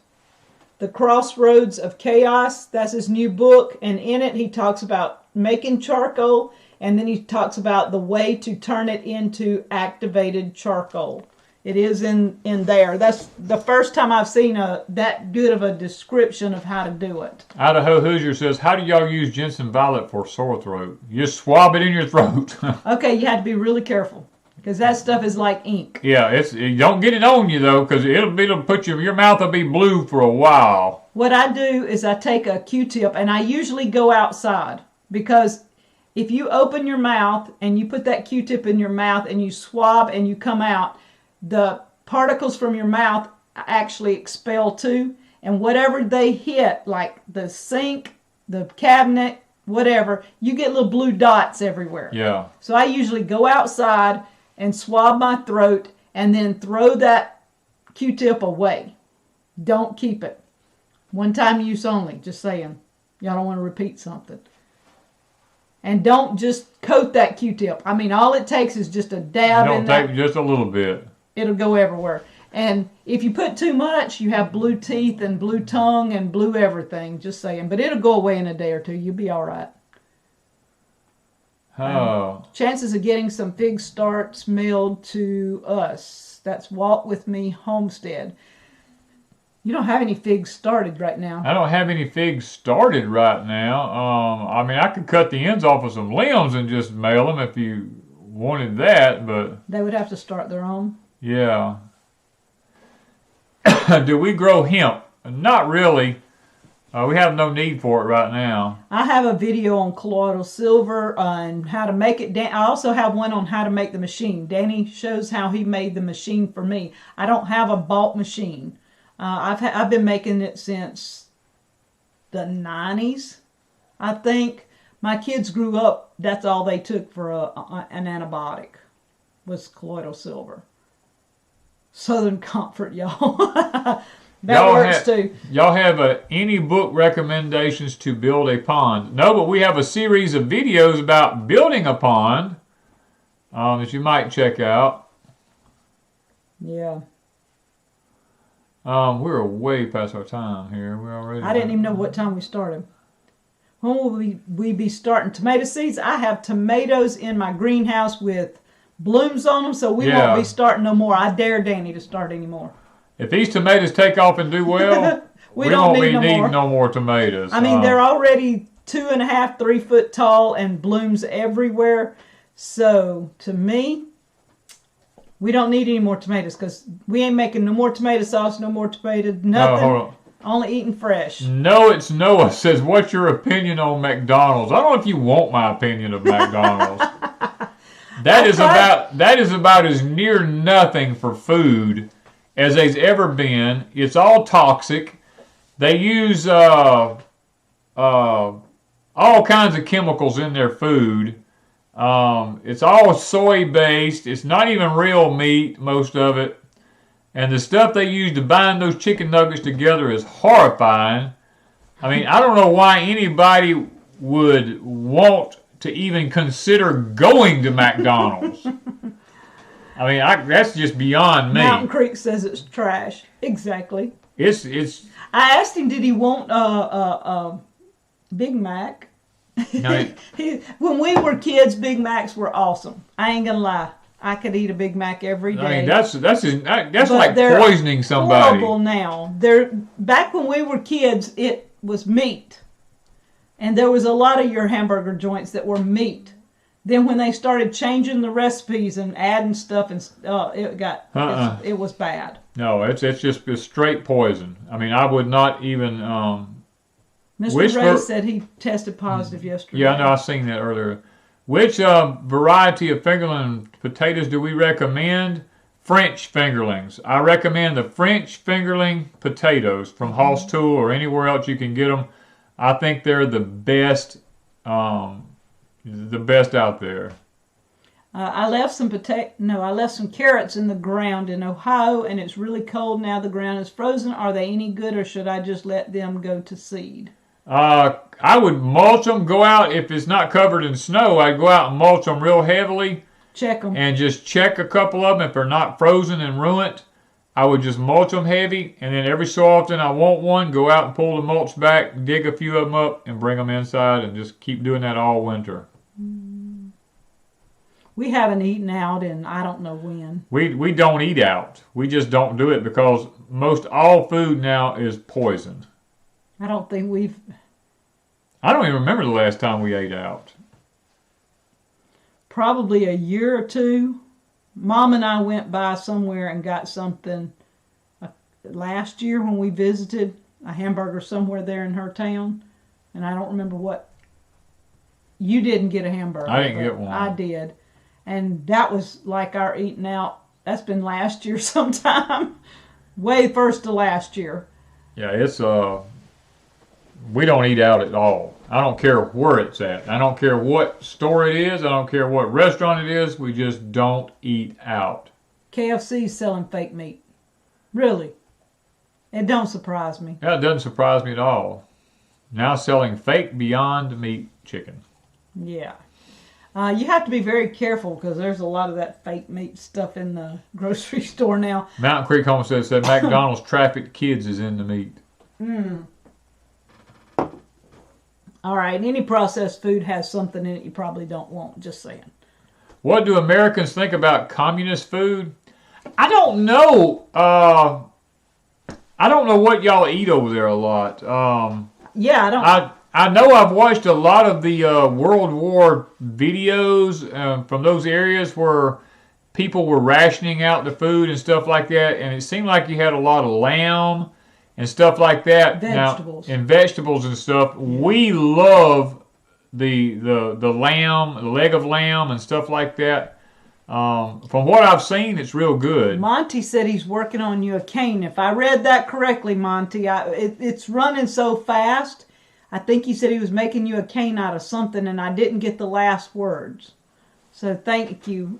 The Crossroads of Chaos. That's his new book. And in it, he talks about making charcoal. And then he talks about the way to turn it into activated charcoal. It is in there. That's the first time I've seen that good of a description of how to do it. Idaho Hoosier says, how do y'all use Jensen Violet for sore throat? You just swab it in your throat. Okay, you have to be really careful. Because that stuff is like ink. Yeah, don't get it on you, though, because it'll put your mouth will be blue for a while. What I do is I take a Q-tip, and I usually go outside. Because if you open your mouth, and you put that Q-tip in your mouth, and you swab, and you come out, the particles from your mouth actually expel too. And whatever they hit, like the sink, the cabinet, whatever, you get little blue dots everywhere. Yeah. So I usually go outside and swab my throat and then throw that Q-tip away. Don't keep it. One time use only, just saying. Y'all don't want to repeat something. And don't just coat that Q-tip. I mean, all it takes is just a dab in that. Don't take just a little bit. It'll go everywhere. And if you put too much, you have blue teeth and blue tongue and blue everything. Just saying. But it'll go away in a day or two. You'll be all right. Oh. Chances of getting some fig starts mailed to us. That's Walk With Me Homestead. You don't have any figs started right now. I don't have any figs started right now. I mean, I could cut the ends off of some limbs and just mail them if you wanted that, but... They would have to start their own? Yeah. Do we grow hemp? Not really. We have no need for it right now. I have a video on colloidal silver and how to make it. I also have one on how to make the machine. Danny shows how he made the machine for me. I don't have a bought machine. I've been making it since the 90s, I think. My kids grew up, that's all they took for an antibiotic was colloidal silver. Southern Comfort, y'all. That works too. Y'all have any book recommendations to build a pond? No, but we have a series of videos about building a pond that you might check out. Yeah. We're way past our time here. We're already. I didn't even know what time we started. When will we be starting tomato seeds? I have tomatoes in my greenhouse with blooms on them, so we won't be starting no more. I dare Danny to start anymore. If these tomatoes take off and do well, we won't be needing no more tomatoes. I mean, they're already 2.5, 3 foot tall and blooms everywhere. So, to me, we don't need any more tomatoes because we ain't making no more tomato sauce, no more tomato, nothing. No, hold on. Only eating fresh. No, it's Noah says, what's your opinion on McDonald's? I don't know if you want my opinion of McDonald's. That is about as near nothing for food as there's ever been. It's all toxic. They use all kinds of chemicals in their food. It's all soy based. It's not even real meat, most of it. And the stuff they use to bind those chicken nuggets together is horrifying. I mean, I don't know why anybody would want to even consider going to McDonald's. I mean, that's just beyond me. Mountain Creek says it's trash. Exactly. It's. I asked him, did he want a Big Mac? No, when we were kids, Big Macs were awesome. I ain't gonna lie. I could eat a Big Mac every day. I mean, that's like poisoning somebody. Horrible now. Back when we were kids, it was meat, and there was a lot of your hamburger joints that were meat. Then when they started changing the recipes and adding stuff, and it was bad. No, it's just straight poison. I mean, I would not even. Mr. Ray said he tested positive yesterday. Yeah, I know. I seen that earlier. Which variety of fingerling potatoes do we recommend? French fingerlings. I recommend the French fingerling potatoes from Hoss Tool or anywhere else you can get them. I think they're the best out there. I left some carrots in the ground in Ohio, and it's really cold now. The ground is frozen. Are they any good, or should I just let them go to seed? I would mulch them. Go out if it's not covered in snow. I'd go out and mulch them real heavily. Check them. And just check a couple of them if they're not frozen and ruined. I would just mulch them heavy, and then every so often I want one, go out and pull the mulch back, dig a few of them up, and bring them inside, and just keep doing that all winter. We haven't eaten out in I don't know when. We don't eat out. We just don't do it because most all food now is poison. I don't think I don't even remember the last time we ate out. Probably a year or two. Mom and I went by somewhere and got something last year when we visited, a hamburger somewhere there in her town. And I don't remember what. You didn't get a hamburger. I didn't get one. I did. And that was like our eating out. That's been last year sometime. Way first to last year. Yeah, it's we don't eat out at all. I don't care where it's at. I don't care what store it is. I don't care what restaurant it is. We just don't eat out. KFC's selling fake meat. Really. It don't surprise me. Yeah, it doesn't surprise me at all. Now selling fake Beyond Meat chicken. Yeah. You have to be very careful because there's a lot of that fake meat stuff in the grocery store now. Mountain Creek Homestead said McDonald's trafficked kids is in the meat. All right. Any processed food has something in it you probably don't want. Just saying. What do Americans think about communist food? I don't know. I don't know what y'all eat over there a lot. Yeah, I don't. I know I've watched a lot of the World War videos from those areas where people were rationing out the food and stuff like that, and it seemed like you had a lot of lamb and stuff like that. Vegetables. Now, and vegetables and stuff. We love the lamb, the leg of lamb and stuff like that. From what I've seen, it's real good. Monty said he's working on you a cane. If I read that correctly, Monty, it's running so fast. I think he said he was making you a cane out of something, and I didn't get the last words. So thank you.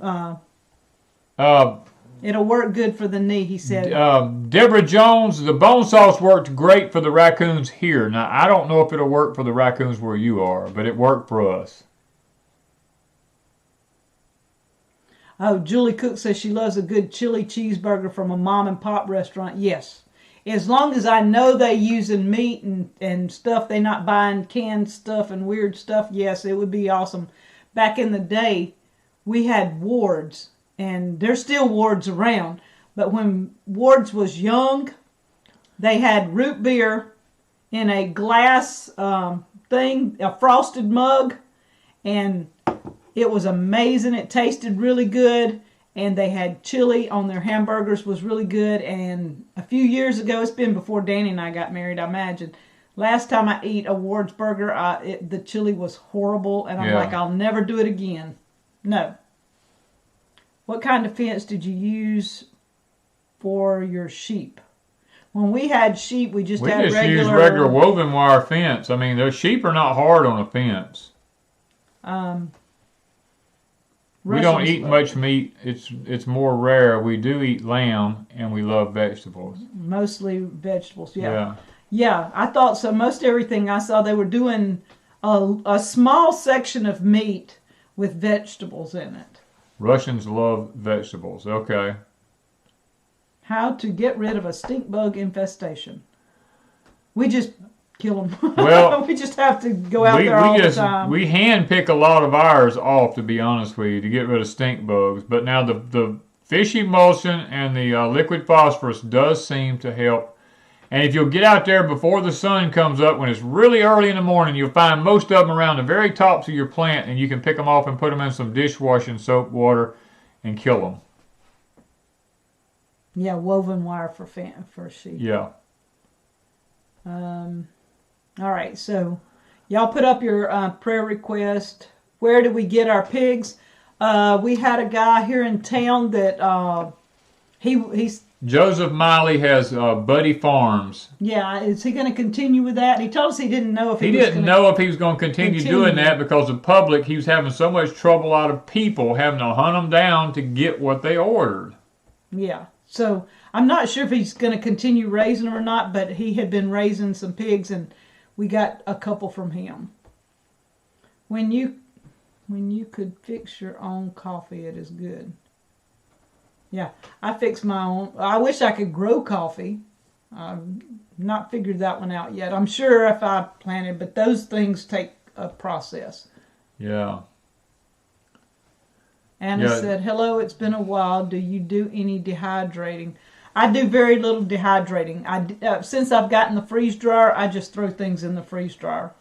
It'll work good for the knee, he said. Deborah Jones, the bone sauce worked great for the raccoons here. Now, I don't know if it'll work for the raccoons where you are, but it worked for us. Oh, Julie Cook says she loves a good chili cheeseburger from a mom and pop restaurant. Yes. As long as I know they using meat and stuff, they not buying canned stuff and weird stuff, yes, it would be awesome. Back in the day, we had Ward's, and there's still Ward's around. But when Ward's was young, they had root beer in a glass thing, a frosted mug, and it was amazing. It tasted really good. And they had chili on their hamburgers, was really good. And a few years ago, it's been before Danny and I got married, I imagine. Last time I ate a Ward's burger, the chili was horrible. And I'm like, I'll never do it again. No. What kind of fence did you use for your sheep? When we had sheep, we just had regular... We just used regular woven wire fence. I mean, those sheep are not hard on a fence. We don't eat much meat. It's more rare. We do eat lamb, and we love vegetables. Mostly vegetables, yeah. Yeah, I thought so. Most everything I saw, they were doing a small section of meat with vegetables in it. Russians love vegetables. Okay. How to get rid of a stink bug infestation. We just kill them. Well, we just have to go out there all the time. We hand pick a lot of ours off, to be honest with you, to get rid of stink bugs. But now the fish emulsion and the liquid phosphorus does seem to help. And if you'll get out there before the sun comes up, when it's really early in the morning, you'll find most of them around the very tops of your plant, and you can pick them off and put them in some dishwashing soap water and kill them. Yeah, woven wire for sheep. Yeah. All right, so y'all put up your prayer request. Where do we get our pigs? We had a guy here in town that he's Joseph Miley has Buddy Farms. Yeah, is he going to continue with that? He told us he didn't know if he didn't know if he was going to continue doing that because the public, he was having so much trouble out of people having to hunt them down to get what they ordered. Yeah, so I'm not sure if he's going to continue raising them or not, but he had been raising some pigs, and we got a couple from him. When you could fix your own coffee, it is good. Yeah, I fix my own. I wish I could grow coffee. I've not figured that one out yet. I'm sure if I planted, but those things take a process. Yeah. Anna said, hello, it's been a while. Do you do any dehydrating? I do very little dehydrating. Since I've gotten the freeze dryer, I just throw things in the freeze dryer.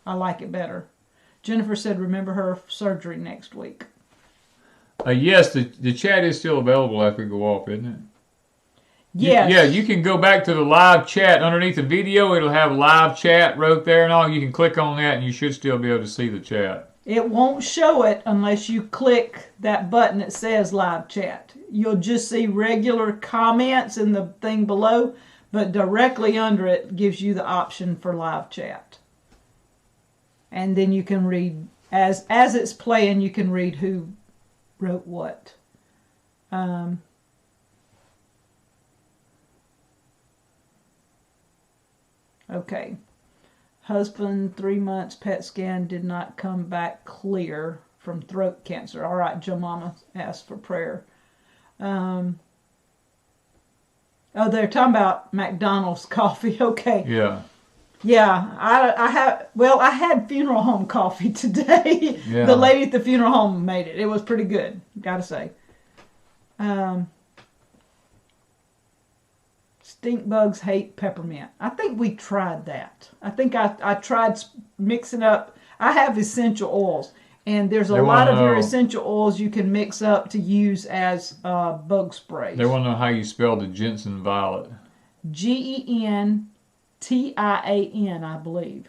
I like it better. Jennifer said, remember her surgery next week. Yes, the chat is still available after we go off, isn't it? Yes. Yeah, you can go back to the live chat. Underneath the video, it'll have live chat right there and all. You can click on that and you should still be able to see the chat. It won't show it unless you click that button that says live chat. You'll just see regular comments in the thing below, but directly under it gives you the option for live chat. And then you can read, as it's playing, you can read who wrote what. Okay. Husband, 3 months, PET scan did not come back clear from throat cancer. All right, Joe Mama asked for prayer. Oh, they're talking about McDonald's coffee. Okay. Yeah. Yeah, I had funeral home coffee today. Yeah. The lady at the funeral home made it. It was pretty good, gotta say. Stink bugs hate peppermint. I think we tried that. I think I tried mixing up. I have essential oils, and there's a lot of your essential oils you can mix up to use as bug sprays. They want to know how you spell the Jensen violet. GenTian, I believe.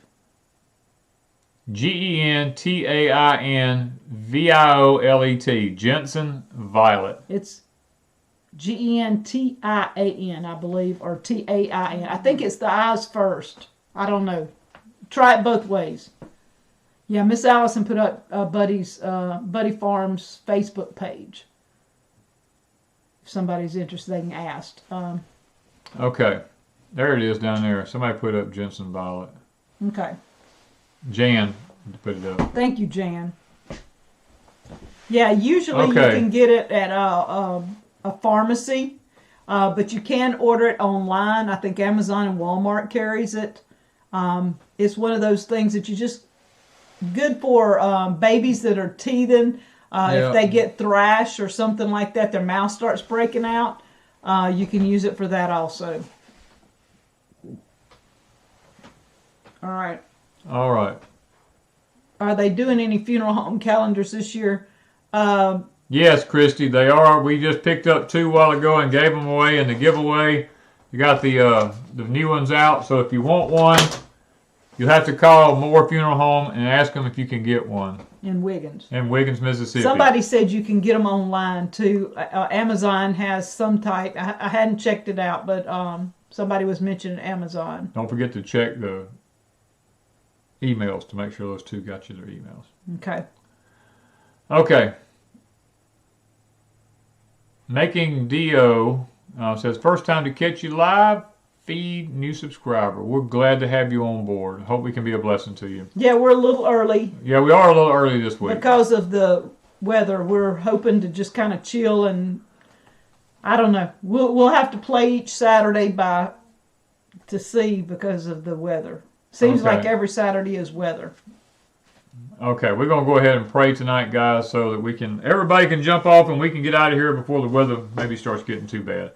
GenTianViolet. Jensen violet. It's GenTian, I believe, or TAIN. I think it's the I's first. I don't know. Try it both ways. Yeah, Miss Allison put up Buddy Farms Facebook page. If somebody's interested, they can ask. Okay. There it is down there. Somebody put up Jensen violet. Okay. Jan put it up. Thank you, Jan. Yeah, usually you can get it at a pharmacy, but you can order it online. I think Amazon and Walmart carries it. It's one of those things that you just good for babies that are teething. If they get thrash or something like that, their mouth starts breaking out. You can use it for that also. All right. All right. Are they doing any funeral home calendars this year? Yes, Christy, they are. We just picked up 2 a while ago and gave them away in the giveaway. You got the new ones out, so if you want one, you'll have to call Moore Funeral Home and ask them if you can get one. In Wiggins. In Wiggins, Mississippi. Somebody said you can get them online too. Amazon has some type. I hadn't checked it out, but somebody was mentioning Amazon. Don't forget to check the emails to make sure those 2 got you their emails. Okay. Okay. Making Dio says, first time to catch you live. Feed new subscriber. We're glad to have you on board. Hope we can be a blessing to you. Yeah, we're a little early. Yeah, we are a little early this week. Because of the weather, we're hoping to just kind of chill and I don't know. We'll have to play each Saturday to see because of the weather. Seems like every Saturday is weather. Okay, we're going to go ahead and pray tonight, guys, so that everybody can jump off and we can get out of here before the weather maybe starts getting too bad.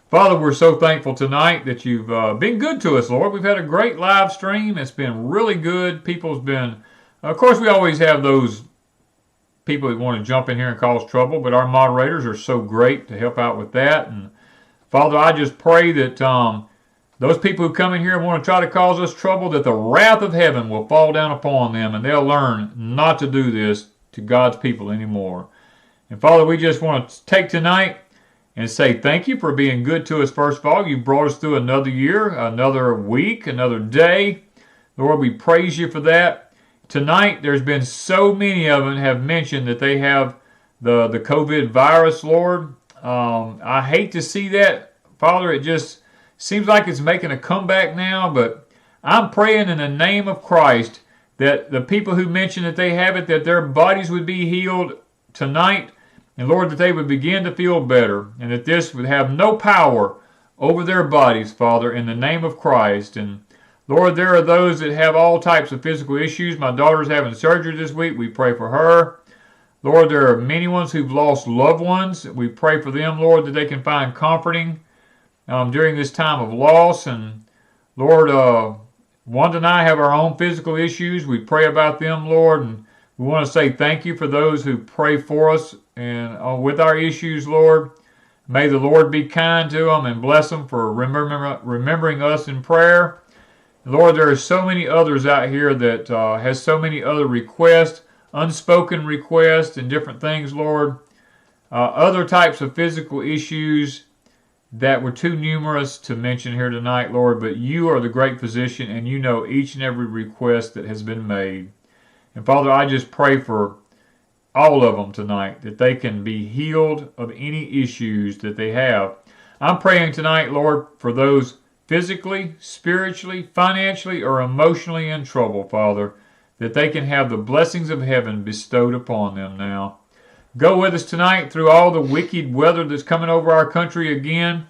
Father, we're so thankful tonight that you've been good to us, Lord. We've had a great live stream. It's been really good. Of course, we always have those people that want to jump in here and cause trouble, but our moderators are so great to help out with that. And Father, I just pray that those people who come in here and want to try to cause us trouble, that the wrath of heaven will fall down upon them and they'll learn not to do this to God's people anymore. And Father, we just want to take tonight and say thank you for being good to us. First of all, you brought us through another year, another week, another day. Lord, we praise you for that. Tonight, there's been so many of them have mentioned that they have the COVID virus, Lord. I hate to see that. Father, it just seems like it's making a comeback now, but I'm praying in the name of Christ that the people who mentioned that they have it, that their bodies would be healed tonight. And Lord, that they would begin to feel better and that this would have no power over their bodies, Father, in the name of Christ. And Lord, there are those that have all types of physical issues. My daughter's having surgery this week. We pray for her. Lord, there are many ones who've lost loved ones. We pray for them, Lord, that they can find comforting during this time of loss. And Lord, Wanda and I have our own physical issues. We pray about them, Lord, and we want to say thank you for those who pray for us and with our issues, Lord. May the Lord be kind to them and bless them for remembering us in prayer. Lord, there are so many others out here that has so many other requests, unspoken requests and different things, Lord. Other types of physical issues that were too numerous to mention here tonight, Lord, but you are the great physician and you know each and every request that has been made. And Father, I just pray for all of them tonight, that they can be healed of any issues that they have. I'm praying tonight, Lord, for those physically, spiritually, financially, or emotionally in trouble, Father, that they can have the blessings of heaven bestowed upon them now. Go with us tonight through all the wicked weather that's coming over our country again,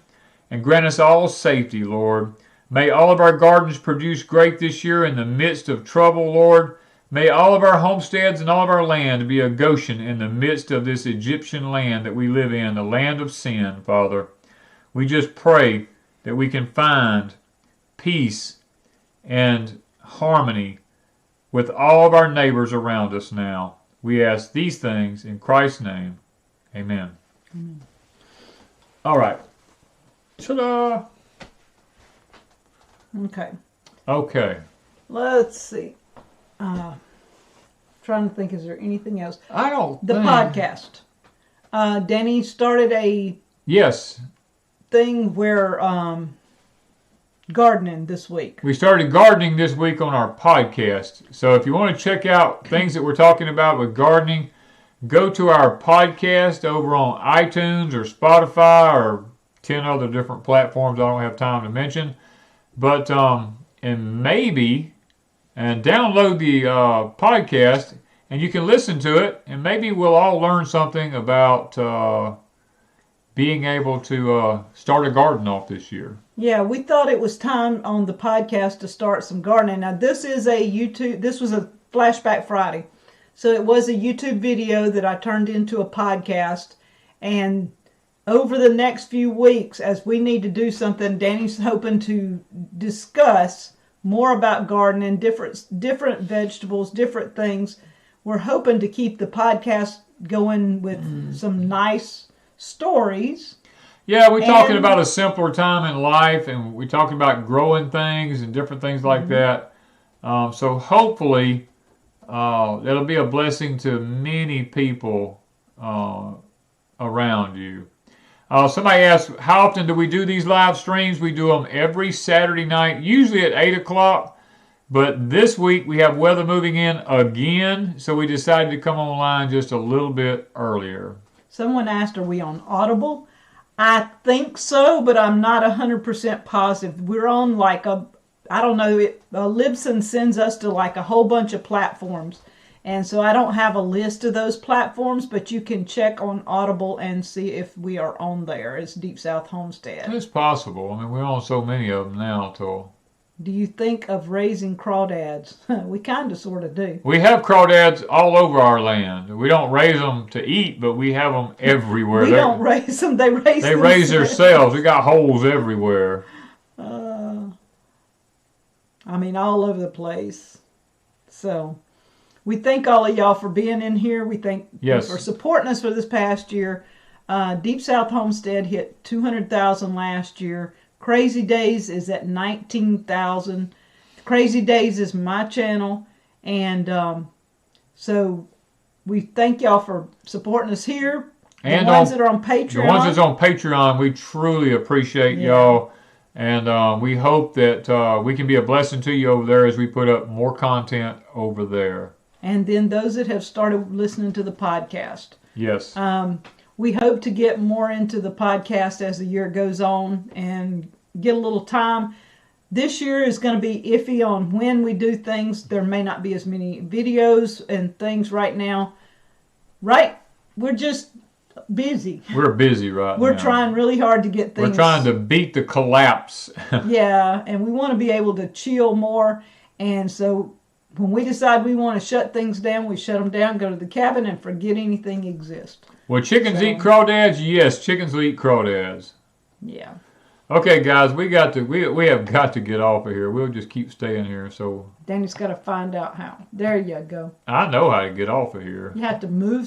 and grant us all safety, Lord. May all of our gardens produce great this year in the midst of trouble, Lord. May all of our homesteads and all of our land be a Goshen in the midst of this Egyptian land that we live in, the land of sin, Father. We just pray that we can find peace and harmony with all of our neighbors around us now. We ask these things in Christ's name. Amen. Amen. All right. Ta-da! Okay. Let's see. Trying to think, is there anything else? I don't The think... podcast. Danny started a Yes. thing where gardening this week. We started gardening this week on our podcast. So if you want to check out things that we're talking about with gardening, go to our podcast over on iTunes or Spotify or 10 other different platforms I don't have time to mention. But, and download the podcast, and you can listen to it, and maybe we'll all learn something about being able to start a garden off this year. Yeah, we thought it was time on the podcast to start some gardening. Now, this was a Flashback Friday. So it was a YouTube video that I turned into a podcast, and over the next few weeks, as we need to do something, Danny's hoping to discuss more about gardening, different vegetables, different things. We're hoping to keep the podcast going with some nice stories. Yeah, we're talking about a simpler time in life, and we're talking about growing things and different things like that. So hopefully that'll be a blessing to many people around you. Somebody asked, how often do we do these live streams? We do them every Saturday night, usually at 8 o'clock. But this week we have weather moving in again, so we decided to come online just a little bit earlier. Someone asked, are we on Audible? I think so, but I'm not 100% positive. We're on Libsyn sends us to like a whole bunch of platforms. And so I don't have a list of those platforms, but you can check on Audible and see if we are on there. It's Deep South Homestead. It's possible. I mean, we're on so many of them now, Toll. Do you think of raising crawdads? We kind of sort of do. We have crawdads all over our land. We don't raise them to eat, but we have them everywhere. We don't raise them. They raise themselves. We got holes everywhere. All over the place. So we thank all of y'all for being in here. We thank you for supporting us for this past year. Deep South Homestead hit 200,000 last year. Crazy Days is at 19,000. Crazy Days is my channel. And so we thank y'all for supporting us here. And the ones that are on Patreon. The ones that's on Patreon, we truly appreciate y'all. And we hope that we can be a blessing to you over there as we put up more content over there. And then those that have started listening to the podcast. Yes. We hope to get more into the podcast as the year goes on and get a little time. This year is going to be iffy on when we do things. There may not be as many videos and things right now. Right? We're just busy. We're busy right now. We're trying really hard to get things. We're trying to beat the collapse. Yeah, and we want to be able to chill more. And so when we decide we want to shut things down, we shut them down, go to the cabin, and forget anything exists. Well, chickens eat crawdads? Yes, chickens will eat crawdads. Yeah. Okay, guys, we have got to get off of here. We'll just keep staying here. So Danny's got to find out how. There you go. I know how to get off of here. You have to move